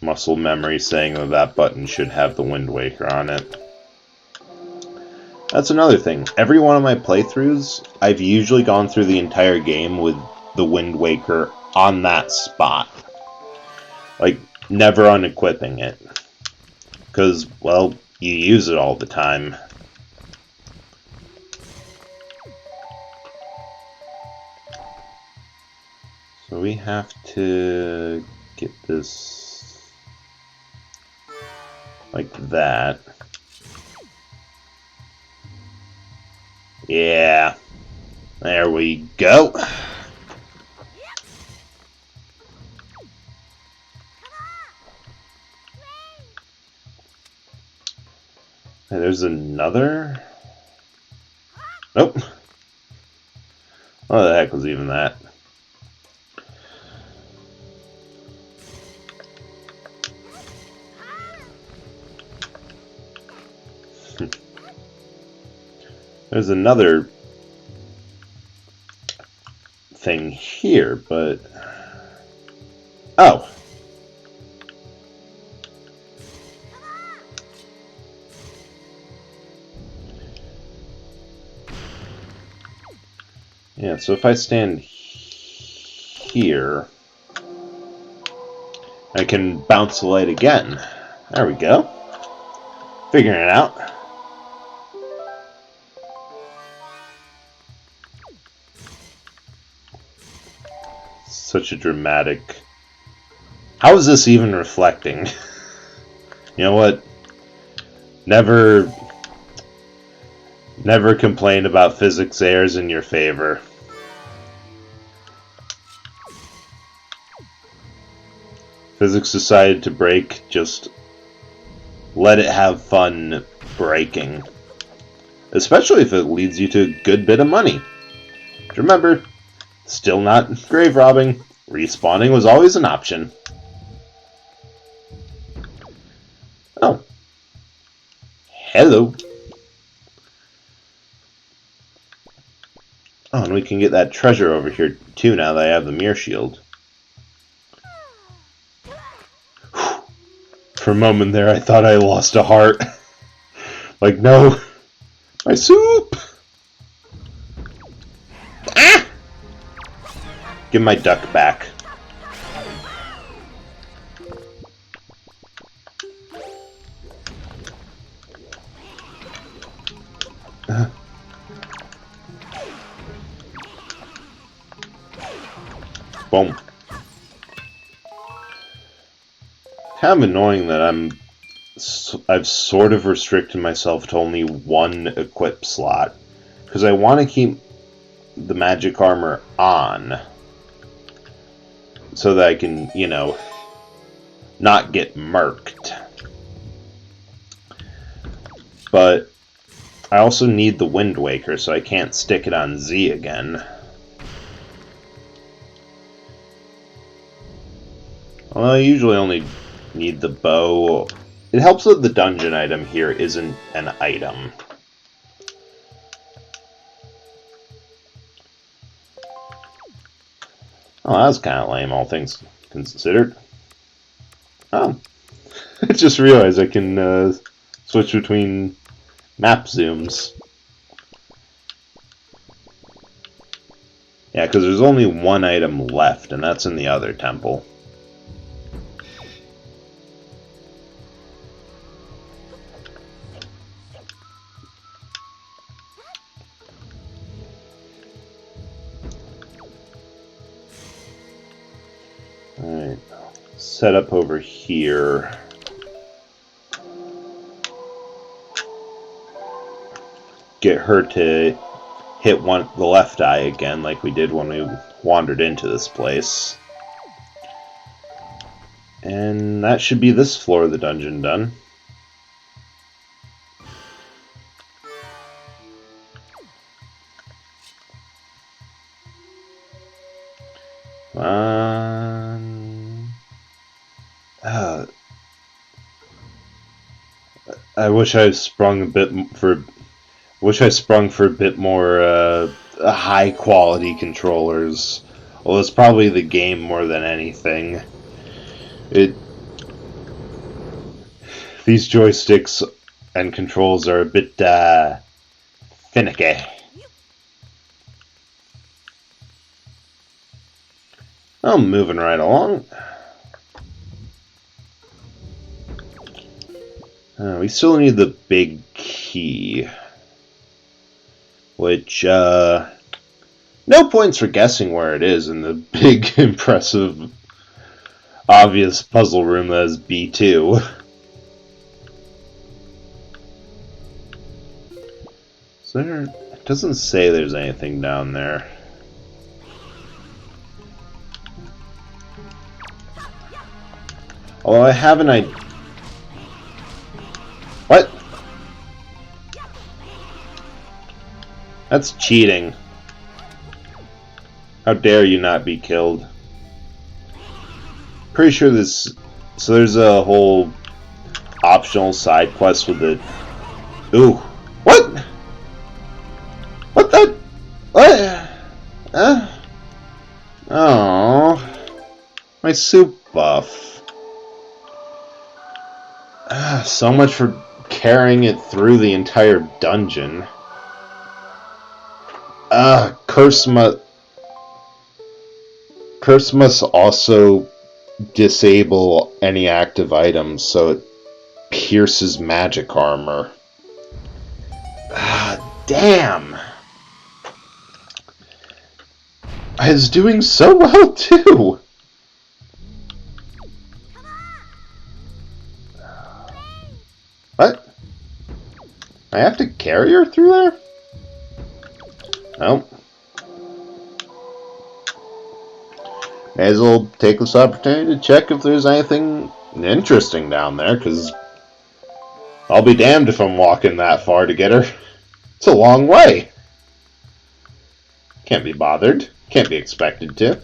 Muscle memory saying that that button should have the Wind Waker on it. That's another thing. Every one of my playthroughs, I've usually gone through the entire game with the Wind Waker on that spot. Like, never unequipping it. Because, well, you use it all the time. So we have to get this like that. Yeah. There we go. And there's another. Nope. What the heck was even that? There's another thing here, but... Oh! Yeah, so if I stand here, I can bounce the light again. There we go. Figuring it out. Such a dramatic... How is this even reflecting? You know what? Never complain about physics errors in your favor. Physics decided to break, just let it have fun breaking. Especially if it leads you to a good bit of money. Remember, still not grave robbing. Respawning was always an option. Oh. Hello. Oh, and we can get that treasure over here too now that I have the Mirror Shield. Whew. For a moment there I thought I lost a heart. Like, no. My soup! Ah! Give my duck back. Boom. Kind of annoying that I've sort of restricted myself to only one equip slot. Because I want to keep the magic armor on. so that I can, you know, not get murked. But I also need the Wind Waker, so I can't stick it on Z again. Well, I usually only need the bow. It helps that the dungeon item here isn't an item. Oh, that was kind of lame, all things considered. Oh, I just realized I can switch between map zooms. Yeah, because there's only one item left, and that's in the other temple. Alright, set up over here. Get her to hit the left eye again, like we did when we wandered into this place. And that should be this floor of the dungeon done. I wish I sprung a bit for. Wish I sprung for a bit more high quality controllers. Well, it's probably the game more than anything. These joysticks and controls are a bit finicky. I'm moving right along. We still need the big key. Which, no points for guessing where it is in the big, impressive, obvious puzzle room that is B2. It doesn't say there's anything down there. Although I have an idea. What? That's cheating. How dare you not be killed? Pretty sure this... So there's a whole optional side quest with the... Ooh. What? What the... What? Oh. My soup buff. So much for carrying it through the entire dungeon. Curse must also disable any active items, so it pierces magic armor. Damn! I was doing so well, too! What? I have to carry her through there? Nope. May as well take this opportunity to check if there's anything interesting down there, because I'll be damned if I'm walking that far to get her. It's a long way. Can't be bothered. Can't be expected to.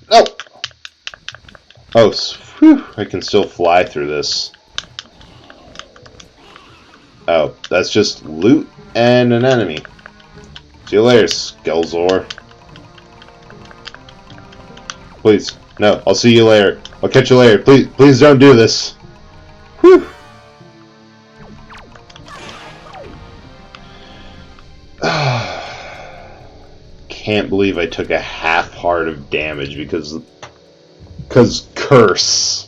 Oh! Oh, whew, I can still fly through this. Oh, that's just loot and an enemy. See you later, Skellzor. Please, no, I'll see you later. I'll catch you later. Please don't do this. Whew. Can't believe I took a half heart of damage because curse.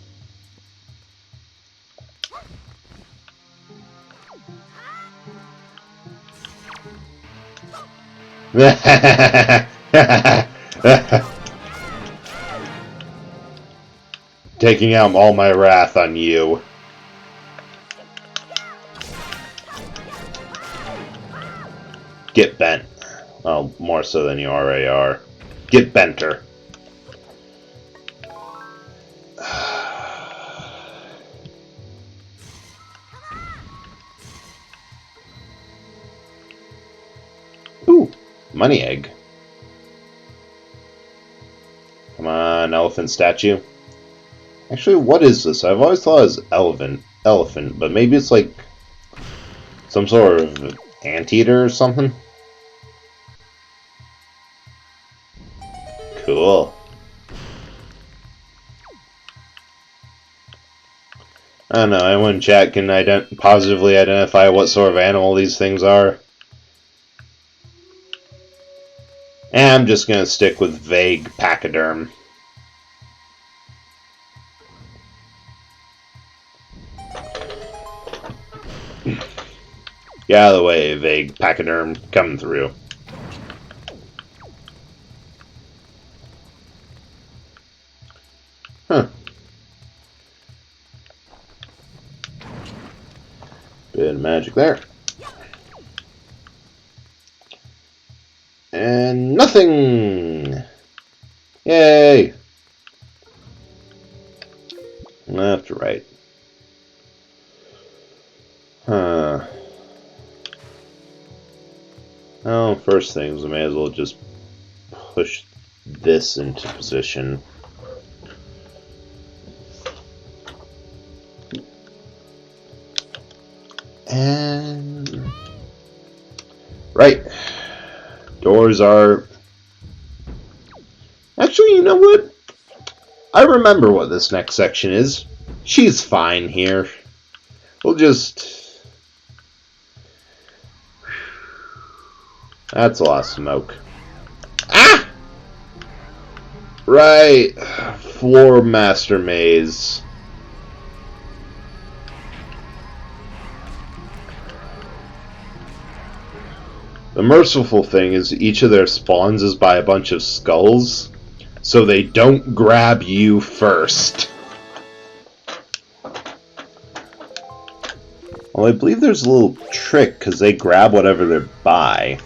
Taking out all my wrath on you. Get bent. Well, more so than you already are. Get benter. Ooh, money egg. Come on, elephant statue. Actually, what is this? I've always thought it was elephant, but maybe it's like some sort of anteater or something? Cool. I don't know, anyone in chat can positively identify what sort of animal these things are? And I'm just gonna stick with vague pachyderm. Get out of the way, vague pachyderm coming through. Huh. Bit of magic there. And nothing! Yay! Left to right. Huh. Well, first things, I may as well just push this into position. And... right. Doors are... Actually, you know what? I remember what this next section is. She's fine here. We'll just... That's a lot of smoke. Ah! Right. Floor Master Maze. The merciful thing is each of their spawns is by a bunch of skulls, so they don't grab you first. Well, I believe there's a little trick, because they grab whatever they're by.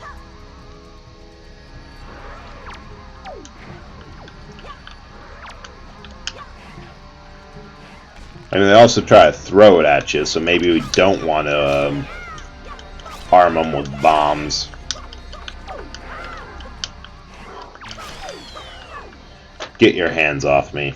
I mean, they also try to throw it at you, so maybe we don't want to arm them with bombs. Get your hands off me.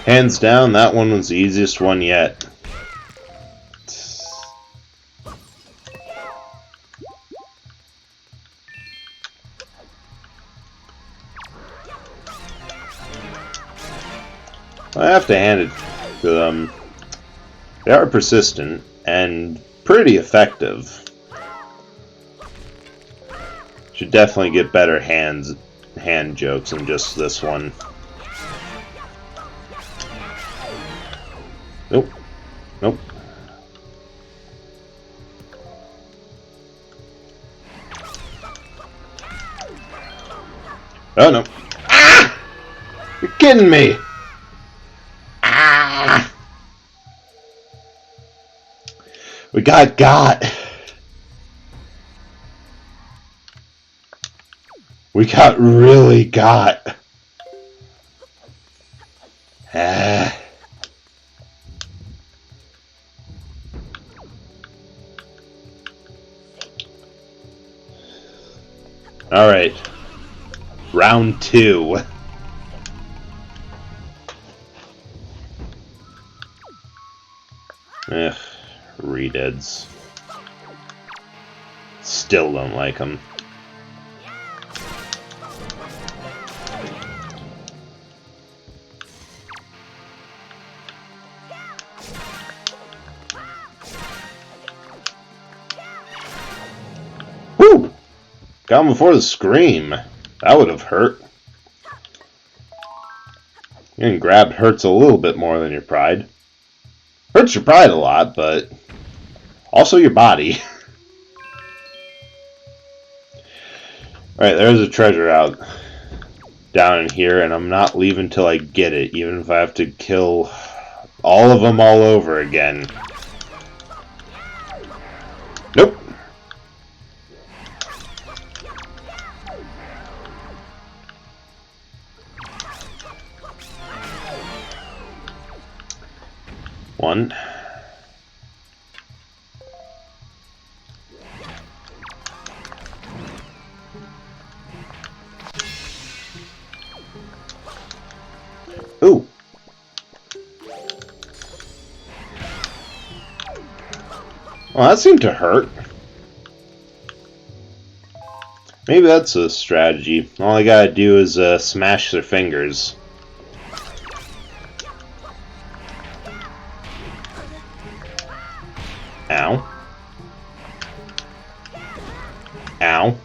Hands down, that one was the easiest one yet. I have to hand it to them. They are persistent and pretty effective. Should definitely get better hand jokes than just this one. Nope. Nope. Oh no. Ah! You're kidding me! Ah! We got. We got really got. Ah. Alright. Round 2. Ugh. Redeads. Still don't like them. Woo! Got him before the scream. That would have hurt. Getting grabbed hurts a little bit more than your pride. Hurts your pride a lot, but also your body. Alright, there's a treasure out down in here, and I'm not leaving till I get it, even if I have to kill all of them all over again. Nope. One. Ooh. Well, that seemed to hurt. Maybe that's a strategy. All I gotta do is smash their fingers. Ow. Ow.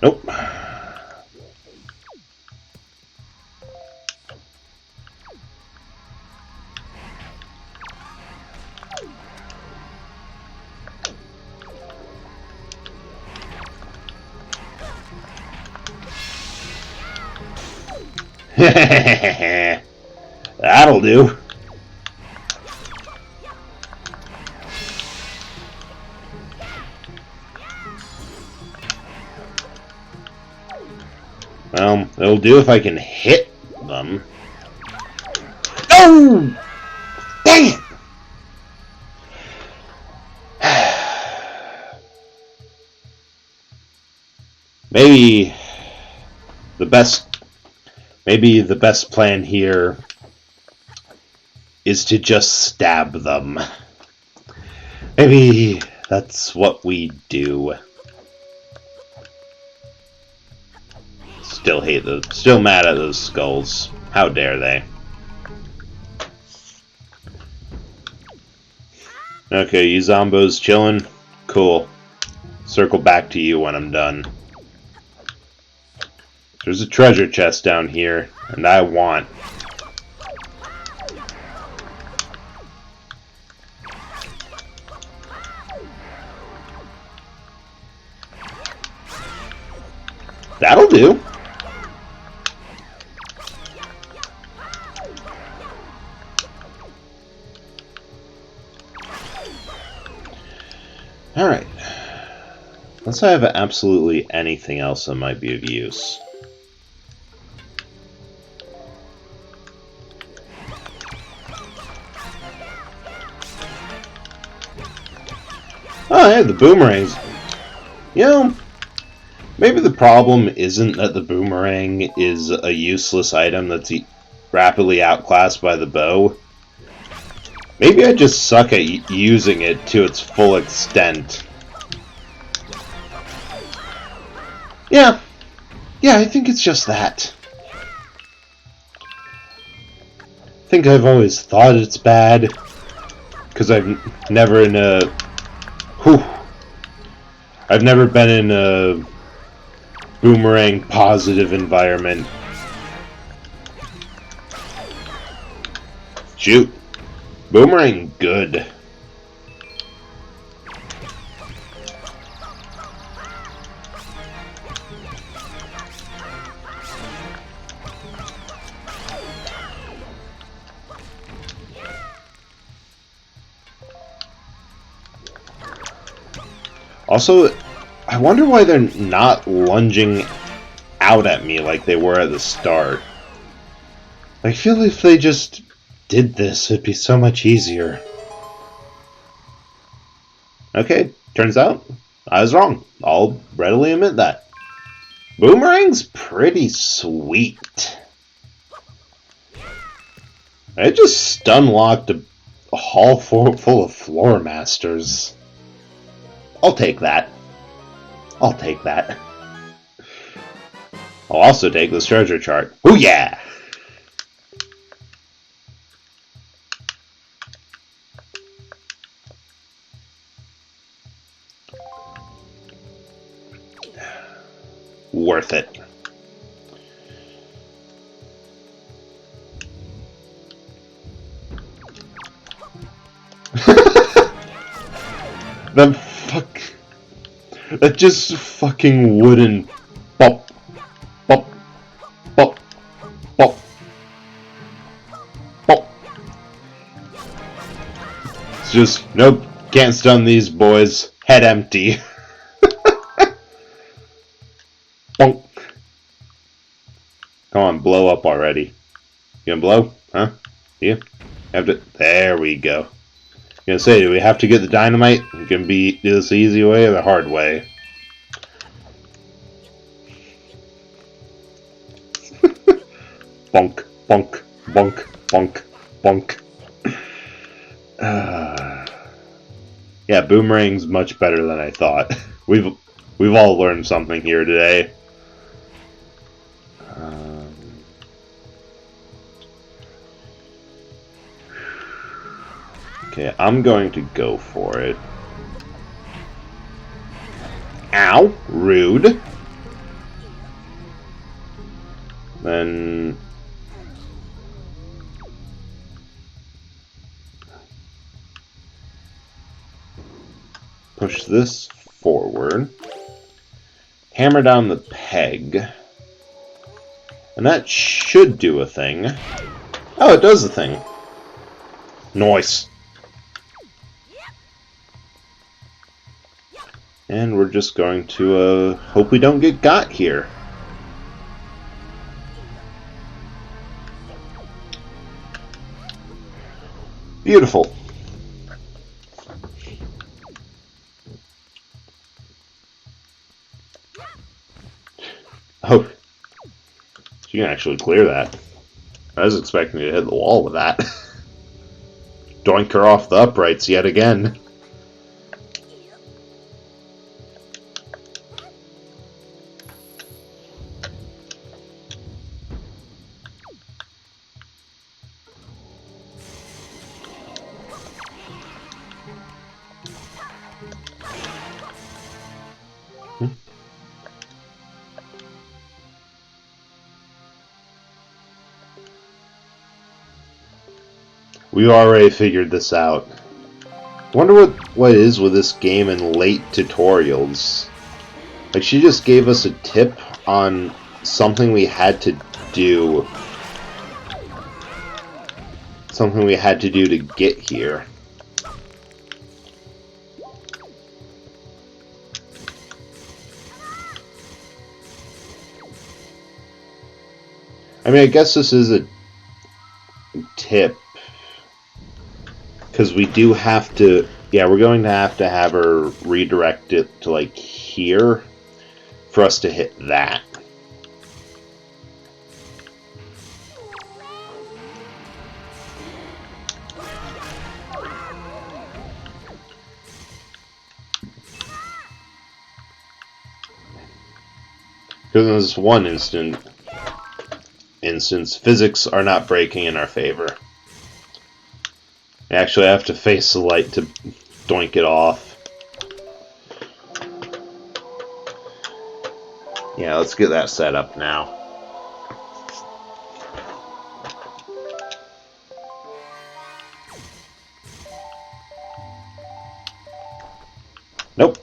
Nope. That'll do. Well, it'll do if I can hit them. No! Dang it! Maybe the best plan here is to just stab them. Maybe that's what we do. Still mad at those skulls. How dare they? Okay, you zombos chilling? Cool. Circle back to you when I'm done. There's a treasure chest down here, and I want. That'll do. Alright. Unless I have absolutely anything else that might be of use. Oh, hey, the boomerangs. You know, maybe the problem isn't that the boomerang is a useless item that's rapidly outclassed by the bow. Maybe I just suck at using it to its full extent. Yeah, I think it's just that. I think I've always thought it's bad, because I've never been in a boomerang positive environment. Shoot. Boomerang good. Also, I wonder why they're not lunging out at me like they were at the start. I feel if they just did this, it'd be so much easier. Okay, turns out I was wrong. I'll readily admit that. Boomerang's pretty sweet. I just stun-locked a hall full of floor masters. I'll take that. I'll take that. I'll also take this treasure chart. Ooh yeah! worth it. That just fucking wooden bop, bop, bop, bop, bop. It's just, nope, can't stun these boys. Head empty. Bonk. Come on, blow up already. You gonna blow? Huh? You? Have to. There we go. I'm gonna say, do we have to get the dynamite? You can do this the easy way or the hard way? Bonk, bonk, bonk, bonk, bonk. Yeah, Boomerang's much better than I thought. We've all learned something here today. Okay, I'm going to go for it. Ow! Rude. Then... push this forward. Hammer down the peg. And that should do a thing. Oh, it does a thing. Nice. And we're just going to hope we don't get got here. Beautiful. Oh, you can actually clear that. I was expecting to hit the wall with that. Doink her off the uprights yet again. We already figured this out. Wonder what it is with this game and late tutorials. Like, she just gave us a tip on something we had to do. Something we had to do to get here. I mean, I guess this is a tip. Because we do have to... yeah, we're going to have her redirect it to, like, here for us to hit that. Because in this one instance, physics are not breaking in our favor. Actually, I have to face the light to doink it off. Yeah, let's get that set up now. Nope.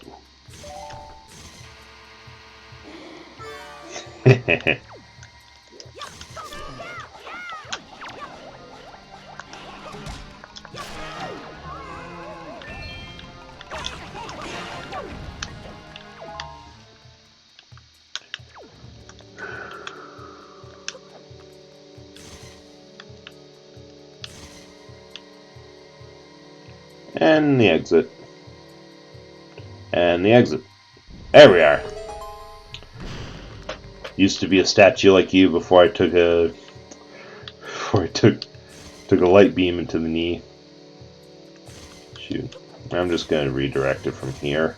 And the exit. And the exit. There we are. Used to be a statue like you before I took a light beam into the knee. Shoot. I'm just gonna redirect it from here.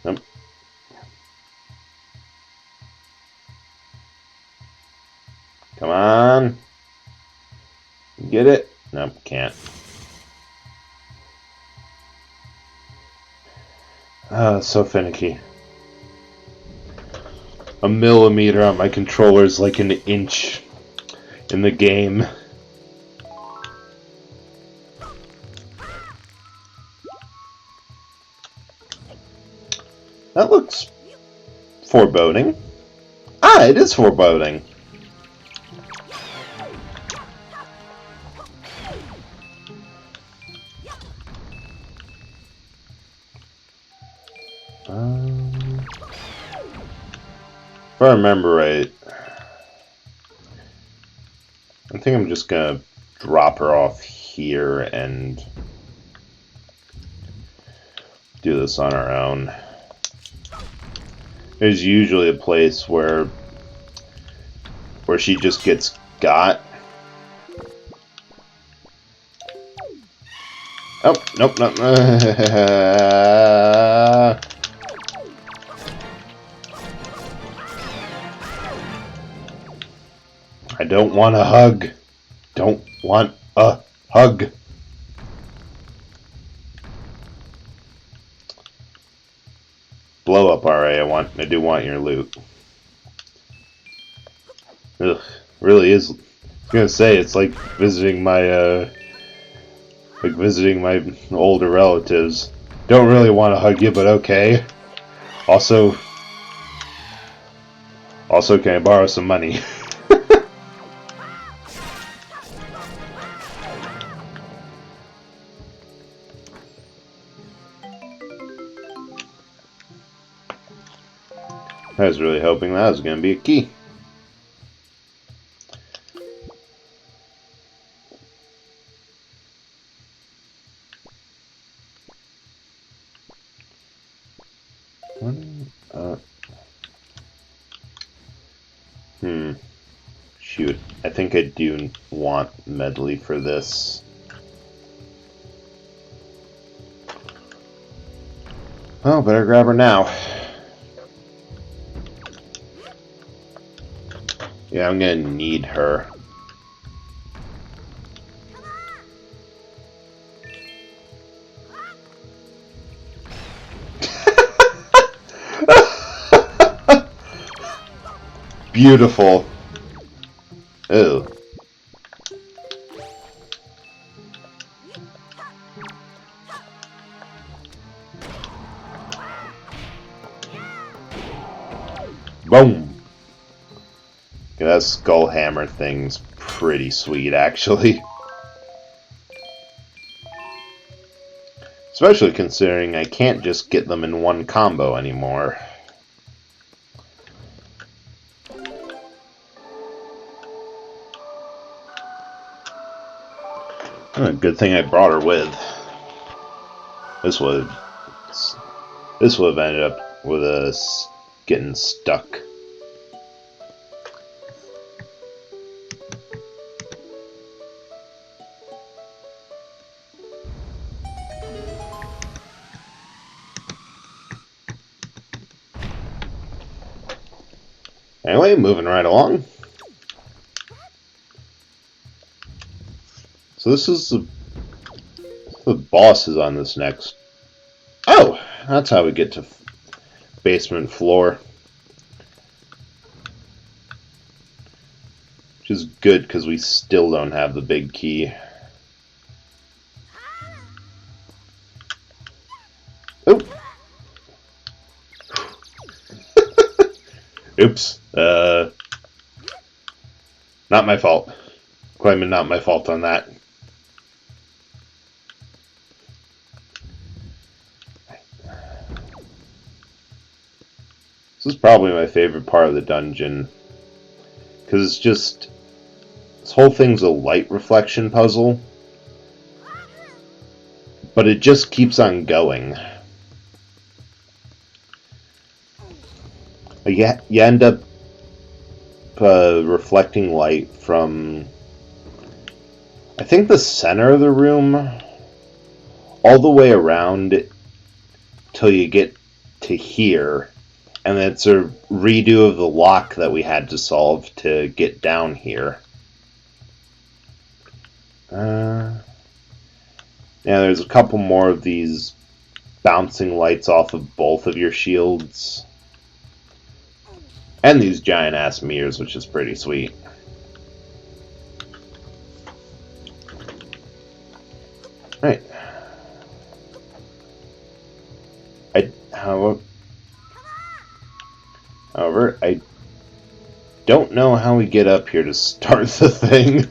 Nope. Come on. Get it? Nope, can't. So finicky. A millimeter on my controller is like an inch in the game. That looks foreboding. Ah, it is foreboding. If I remember right, I think I'm just gonna drop her off here and do this on our own. There's usually a place where she just gets got. Oh, nope, nope. I don't want a hug. Don't want a hug. Blow up, RA. I do want your loot. Ugh, really is. I was gonna say it's like visiting my older relatives. Don't really want to hug you, but okay. Also, can I borrow some money? I was really hoping that was going to be a key. Shoot. I think I do want Medley for this. Oh, better grab her now. Yeah, I'm gonna need her. Beautiful. Ew. Boom. Yeah, that skull hammer thing's pretty sweet, actually. Especially considering I can't just get them in one combo anymore. Oh, good thing I brought her with. This would have ended up with us getting stuck. Anyway, moving right along. So this is the boss is on this next. Oh, that's how we get to basement floor. Which is good because we still don't have the big key. Oh. Oops. Not my fault. Claiming not my fault on that. This is probably my favorite part of the dungeon. Because it's just... This whole thing's a light reflection puzzle. But it just keeps on going. You end up reflecting light from... I think the center of the room. All the way around till you get to here. And it's a redo of the lock that we had to solve to get down here. Yeah, there's a couple more of these bouncing lights off of both of your shields. And these giant ass mirrors, which is pretty sweet. Right. However, I don't know how we get up here to start the thing.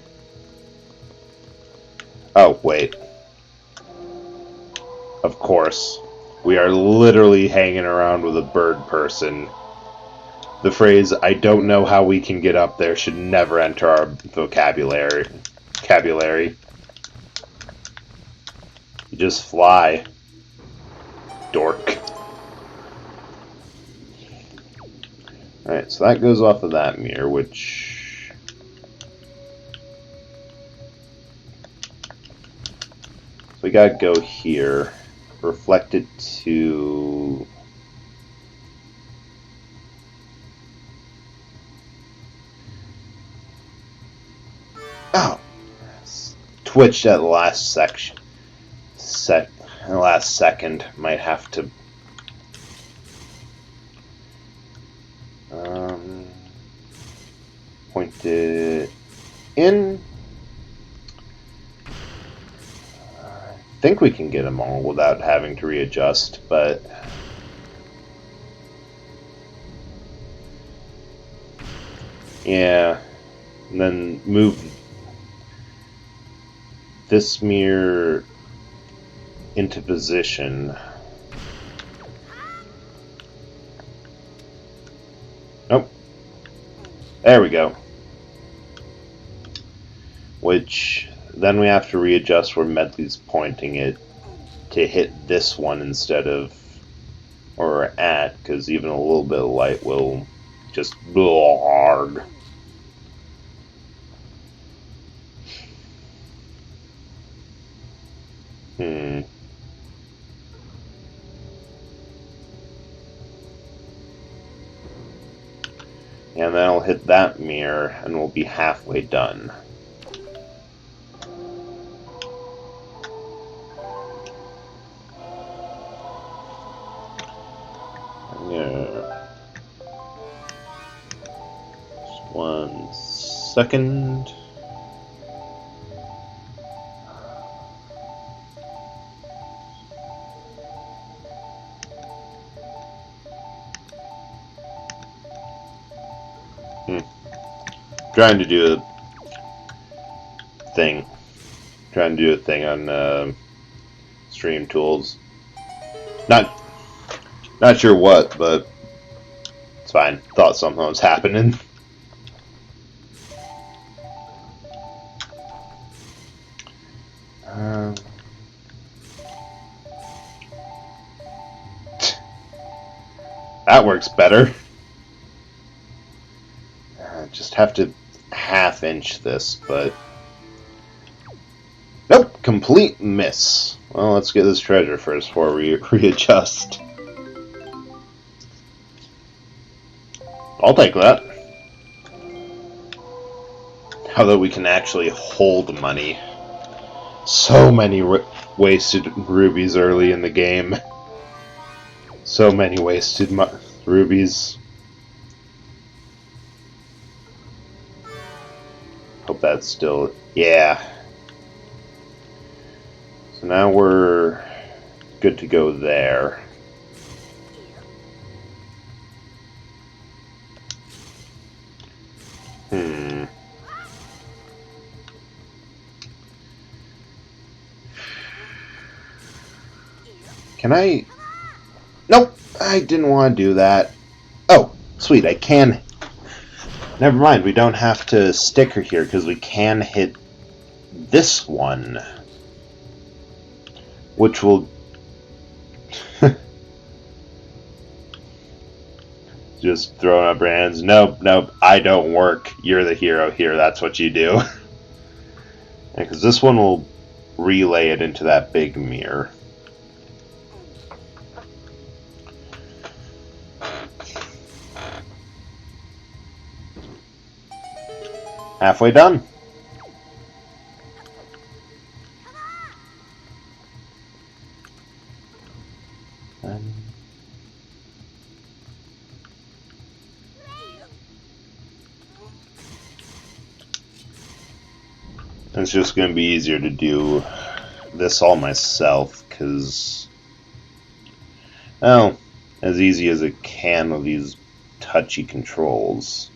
Oh, wait. Of course. We are literally hanging around with a bird person. The phrase, "I don't know how we can get up there," should never enter our vocabulary. You just fly. Dork. Alright, so that goes off of that mirror, which... So we gotta go here. Reflect it to... Oh! Twitched at the last section. The last second. Might have to... point it in. I think we can get them all without having to readjust, but... Yeah. And then move this mirror into position. Nope. There we go. Which, then we have to readjust where Medli's pointing it to hit this one instead of where we're at, because even a little bit of light will just blow hard. And then I'll hit that mirror and we'll be halfway done. Yeah. Just 1 second. Trying to do a thing. On Stream Tools. Not sure what, but it's fine. Thought something was happening. That works better. Just have to half-inch this, but... Nope! Complete miss. Well, let's get this treasure first before we readjust. I'll take that. Now that we can actually hold money. So many wasted rubies early in the game. So many wasted rubies. Hope that's still... Yeah. So now we're good to go there. Can I... Nope! I didn't want to do that. Oh, sweet, I can... Never mind, we don't have to stick her here, because we can hit this one. Which will... Just throwing up your hands. Nope, I don't work. You're the hero here, that's what you do. Because this one will relay it into that big mirror. Halfway done. Um, it's just going to be easier to do this all myself, because, well, as easy as it can with these touchy controls.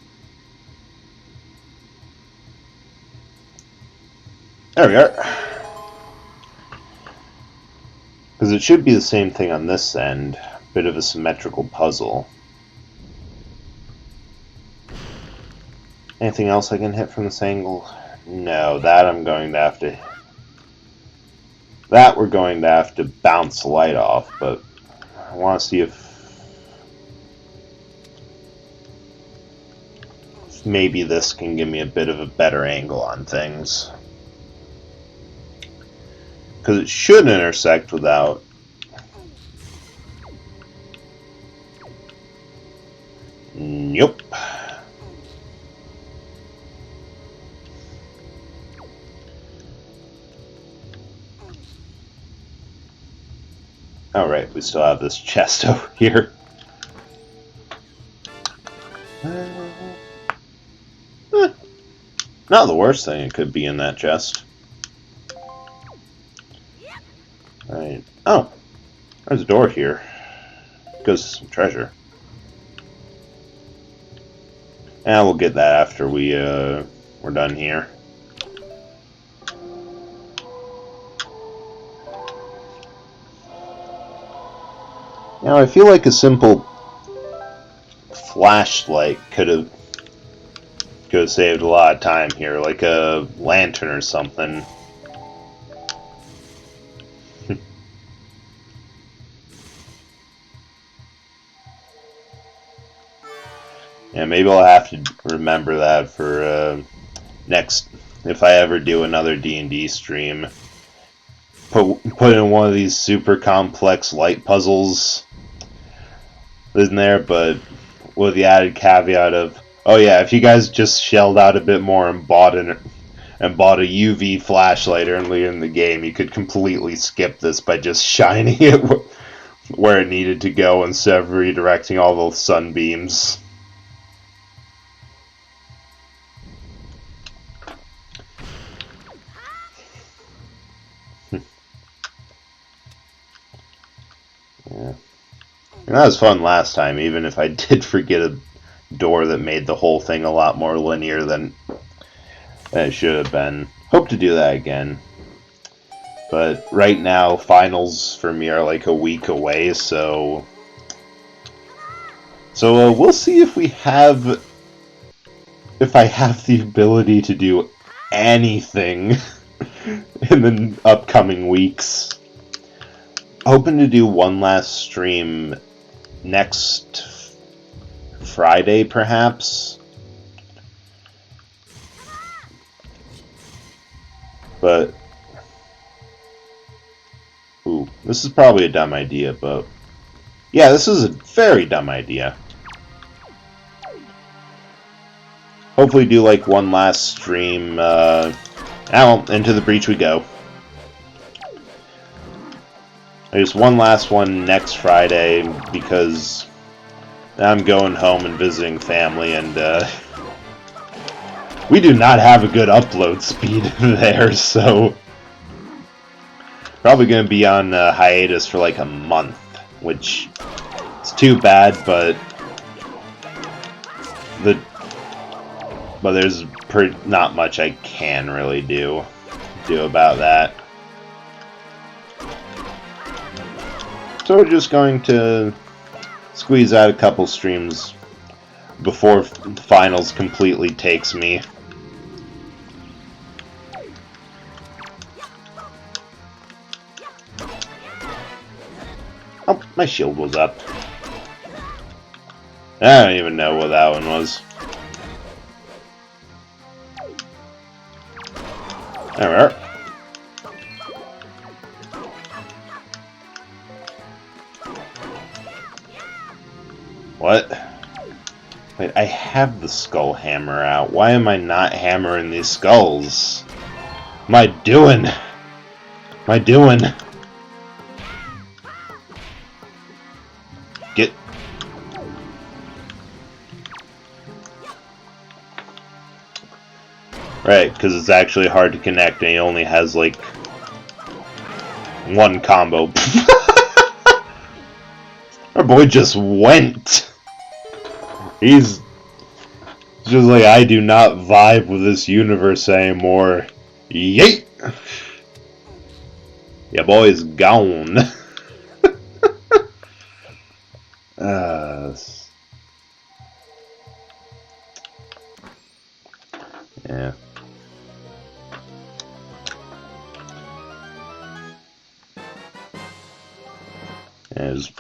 There we are. Because it should be the same thing on this end. Bit of a symmetrical puzzle. Anything else I can hit from this angle? No, that I'm going to have to... That we're going to have to bounce the light off, but I want to see if maybe this can give me a bit of a better angle on things. Because it should intersect without... Nope. Alright, we still have this chest over here. Not the worst thing it could be in that chest. Right. Oh, there's a door here. Goes to some treasure. And we'll get that after we're done here. Now I feel like a simple flashlight could have saved a lot of time here, like a lantern or something. Yeah, maybe I'll have to remember that for next, if I ever do another D&D stream. Put in one of these super complex light puzzles in there, but with the added caveat of, oh yeah, if you guys just shelled out a bit more and bought a UV flashlight earlier in the game, you could completely skip this by just shining it where it needed to go instead of redirecting all those sunbeams. Yeah. And that was fun last time, even if I did forget a door that made the whole thing a lot more linear than it should have been. Hope to do that again. But right now, finals for me are like a week away, so we'll see if I have the ability to do anything in the upcoming weeks. Hoping to do one last stream next Friday, perhaps. But, ooh, this is probably a dumb idea, but yeah, this is a very dumb idea. Hopefully do like one last stream. Now, into the breach we go. There's one last one next Friday because I'm going home and visiting family, and we do not have a good upload speed there, so probably going to be on hiatus for like a month, which is too bad, but there's not much I can really do about that. So we're just going to squeeze out a couple streams before finals completely takes me. Oh, my shield was up. I don't even know what that one was. There we are. What? Wait, I have the skull hammer out. Why am I not hammering these skulls? What am I doing? What am I doing? Get... Right, because it's actually hard to connect and he only has, like, one combo. Our boy just went! He's just like, I do not vibe with this universe anymore. Yeet! Yeah, boy's gone. Yeah. There's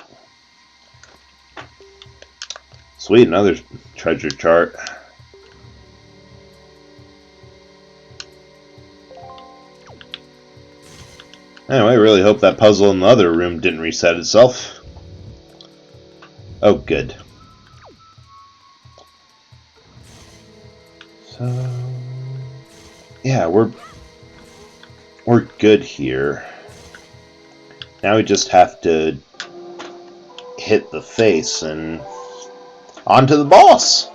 sweet, another treasure chart. Anyway, I really hope that puzzle in the other room didn't reset itself. Oh, good. So, yeah, we're good here. Now we just have to hit the face and on to the boss.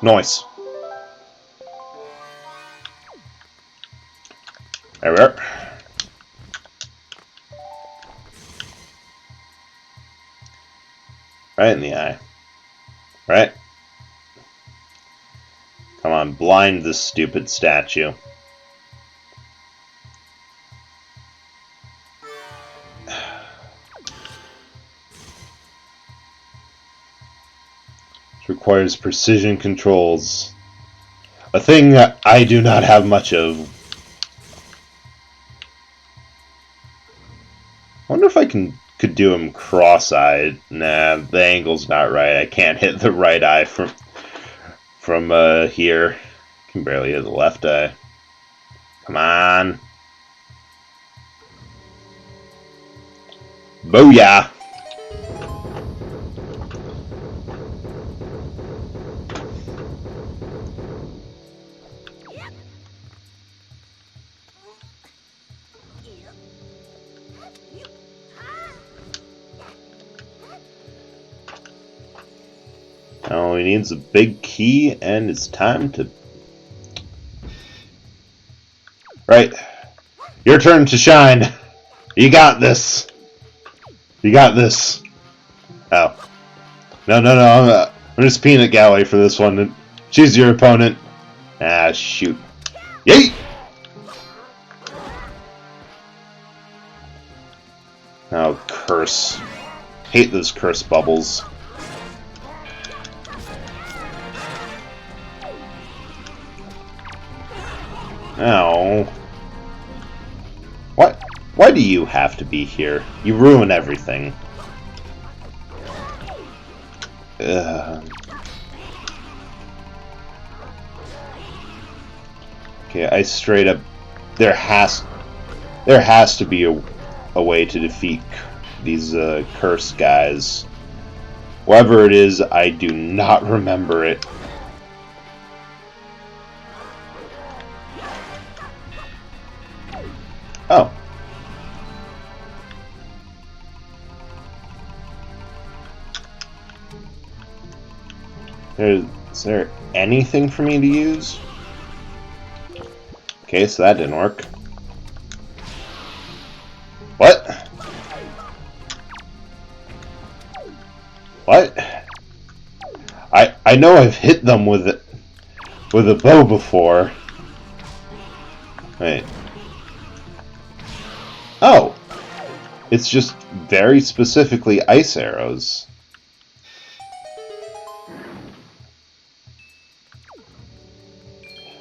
Nice. There we are. Right in the eye. Right? Come on, blind this stupid statue. This requires precision controls. A thing that I do not have much of. I wonder if I could do him cross-eyed. Nah, the angle's not right. I can't hit the right eye from here. I can barely hit the left eye. Come on. Booyah! Now he needs a big key, and it's time to... Right. Your turn to shine. You got this. You got this. Oh. No. I'm just Peanut Gallery for this one. She's your opponent. Ah, shoot. Yeet! Oh, curse. Hate those curse bubbles. Oh. What? Why do you have to be here? You ruin everything. Ugh. Okay, I straight up... There has to be a way to defeat these curse guys. Whatever it is, I do not remember it. Oh. Is there anything for me to use? Okay, so that didn't work. What? What? I know I've hit them with a bow before. Wait. Oh! It's just very specifically ice arrows.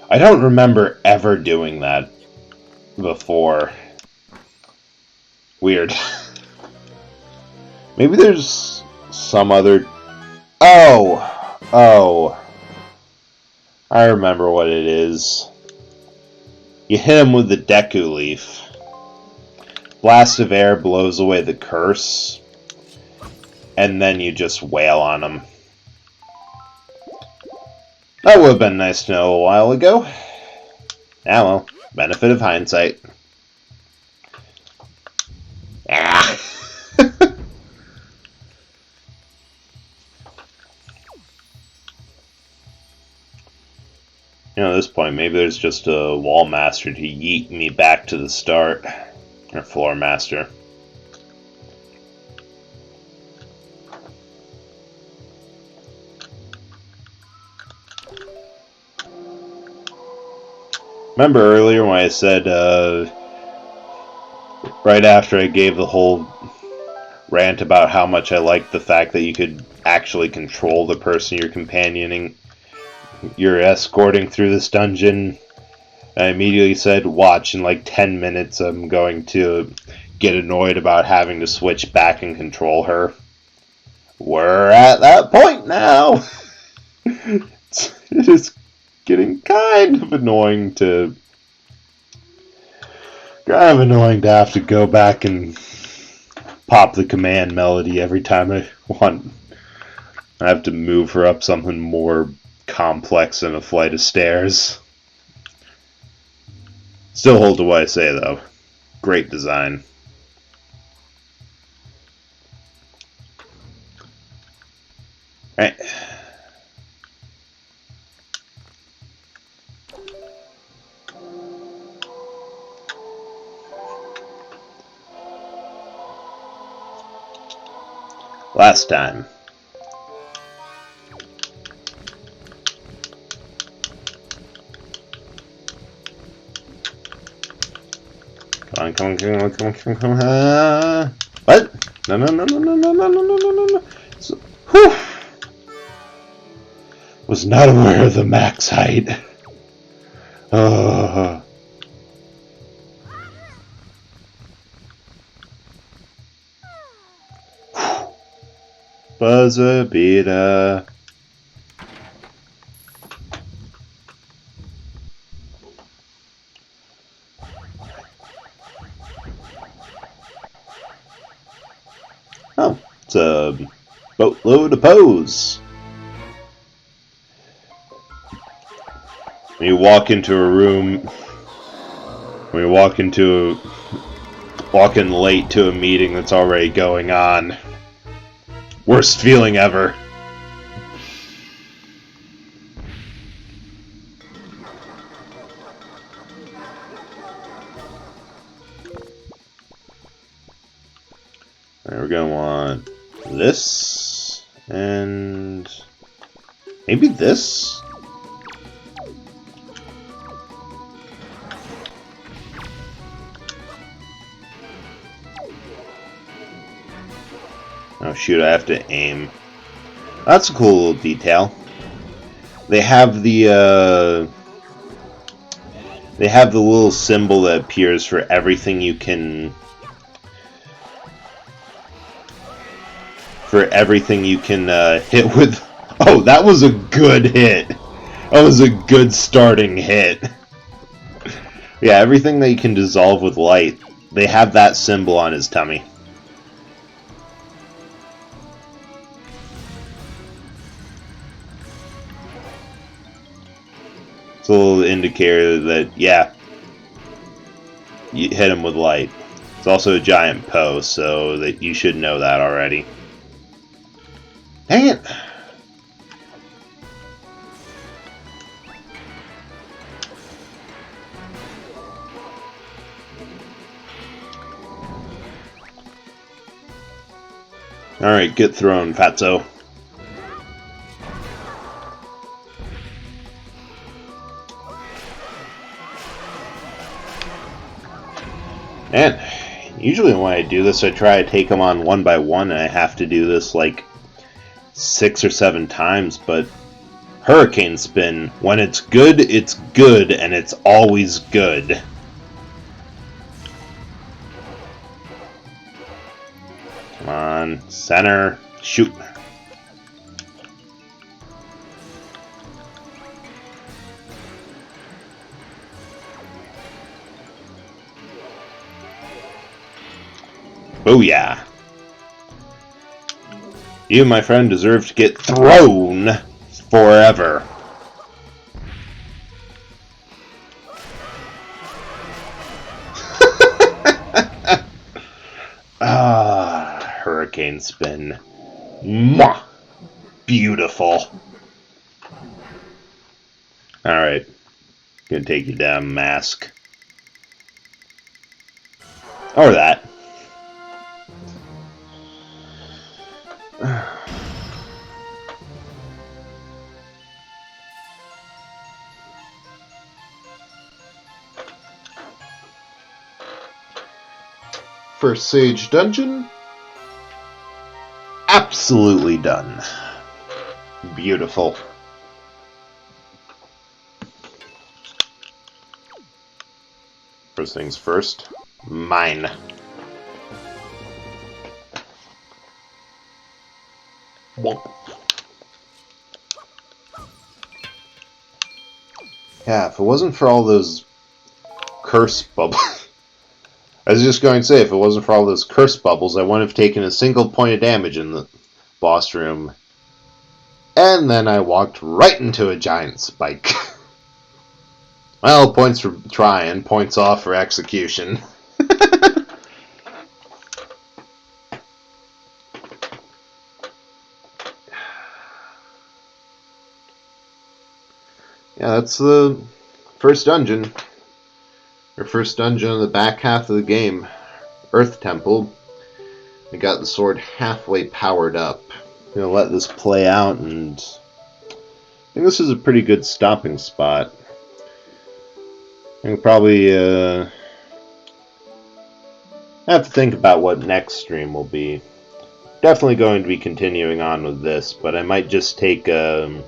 I don't remember ever doing that before. Weird. Maybe there's some other... Oh! I remember what it is. You hit him with the Deku Leaf. Blast of air blows away the curse. And then you just wail on him. That would have been nice to know a while ago. Ah well, benefit of hindsight. Ah. At this point, maybe there's just a wall master to yeet me back to the start. Or floor master. Remember earlier when I said, right after I gave the whole rant about how much I liked the fact that you could actually control the person you're escorting through this dungeon, I immediately said, watch, in like 10 minutes I'm going to get annoyed about having to switch back and control her. We're at that point now! It is getting kind of annoying to have to go back and pop the command melody every time I have to move her up something more complex than a flight of stairs. Still hold to what I say, though. Great design. Alright. Last time. Come on. What? No. So, whew. Was not aware of the max height. Buzzer beater. Oh, it's a boatload of pose. When you walk into a room, when you walk in late to a meeting that's already going on. Worst feeling ever. We're gonna want this and maybe this. Oh shoot, I have to aim. That's a cool little detail. They have the little symbol that appears for everything you can hit with. Oh, that was a good hit. That was a good starting hit. Yeah, everything that you can dissolve with light, they have that symbol on his tummy. It's a little indicator that, yeah, you hit him with light. It's also a giant Poe, so that you should know that already. Dang it! Alright, get thrown, Fatso. And usually when I do this, I try to take them on one by one, and I have to do this like 6 or 7 times, but Hurricane Spin, when it's good, and it's always good. Come on, center, shoot. Booyah. You, my friend, deserve to get thrown forever. Hurricane Spin. Mwah! Beautiful. Alright. Gonna take you down, Mask. Or that. First Sage Dungeon. Absolutely done. Beautiful. First things first. Mine. Womp. Yeah, if it wasn't for all those curse bubbles... I was just going to say, if it wasn't for all those curse bubbles, I wouldn't have taken a single point of damage in the boss room. And then I walked right into a giant spike. Well, points for trying, points off for execution. Yeah, that's the first dungeon. Our first dungeon in the back half of the game. Earth Temple. We got the sword halfway powered up. I'm gonna let this play out, and I think this is a pretty good stopping spot. I think probably have to think about what next stream will be. Definitely going to be continuing on with this, but I might just take a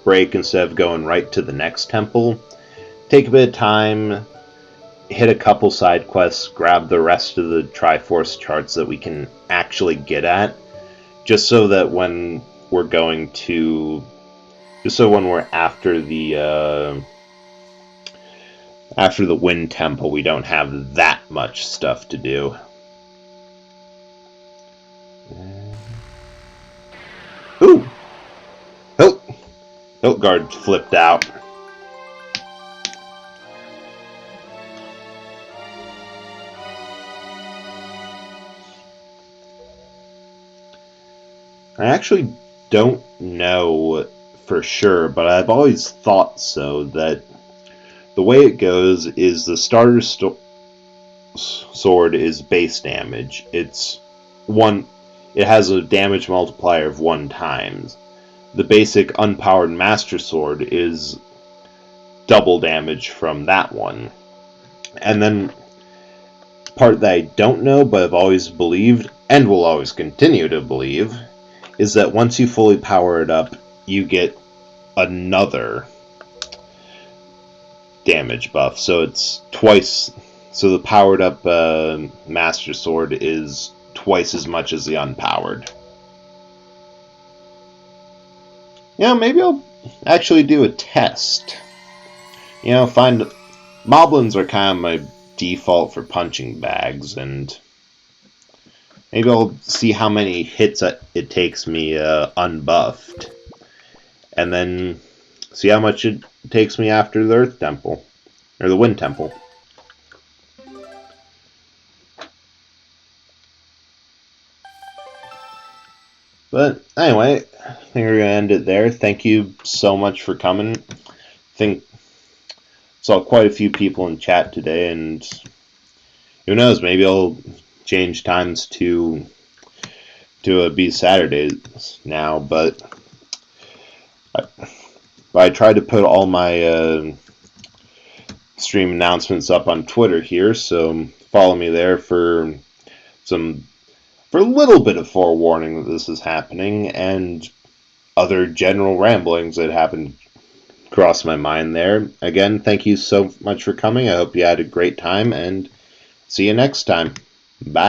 break instead of going right to the next temple. Take a bit of time, hit a couple side quests, grab the rest of the Triforce charts that we can actually get at, just so that when we're after the Wind Temple, we don't have that much stuff to do. Ooh! Hiltgard flipped out. I actually don't know for sure, but I've always thought so, that the way it goes is the starter sword is base damage. It has a damage multiplier of 1 times. The basic unpowered Master Sword is double damage from that one. And then, part that I don't know, but I've always believed, and will always continue to believe, is that once you fully power it up, you get another damage buff. So it's twice. So the powered up Master Sword is twice as much as the unpowered. Yeah, maybe I'll actually do a test. You know, find... Moblins are kind of my default for punching bags, and maybe I'll see how many hits it takes me unbuffed. And then see how much it takes me after the Earth Temple. Or the Wind Temple. But anyway, I think we're going to end it there. Thank you so much for coming. I think saw quite a few people in chat today, and who knows, maybe I'll change times to be Saturdays now, but I tried to put all my stream announcements up on Twitter here, so follow me there for a little bit of forewarning that this is happening, and other general ramblings that happened cross my mind there. Again, thank you so much for coming. I hope you had a great time, and see you next time. Bye.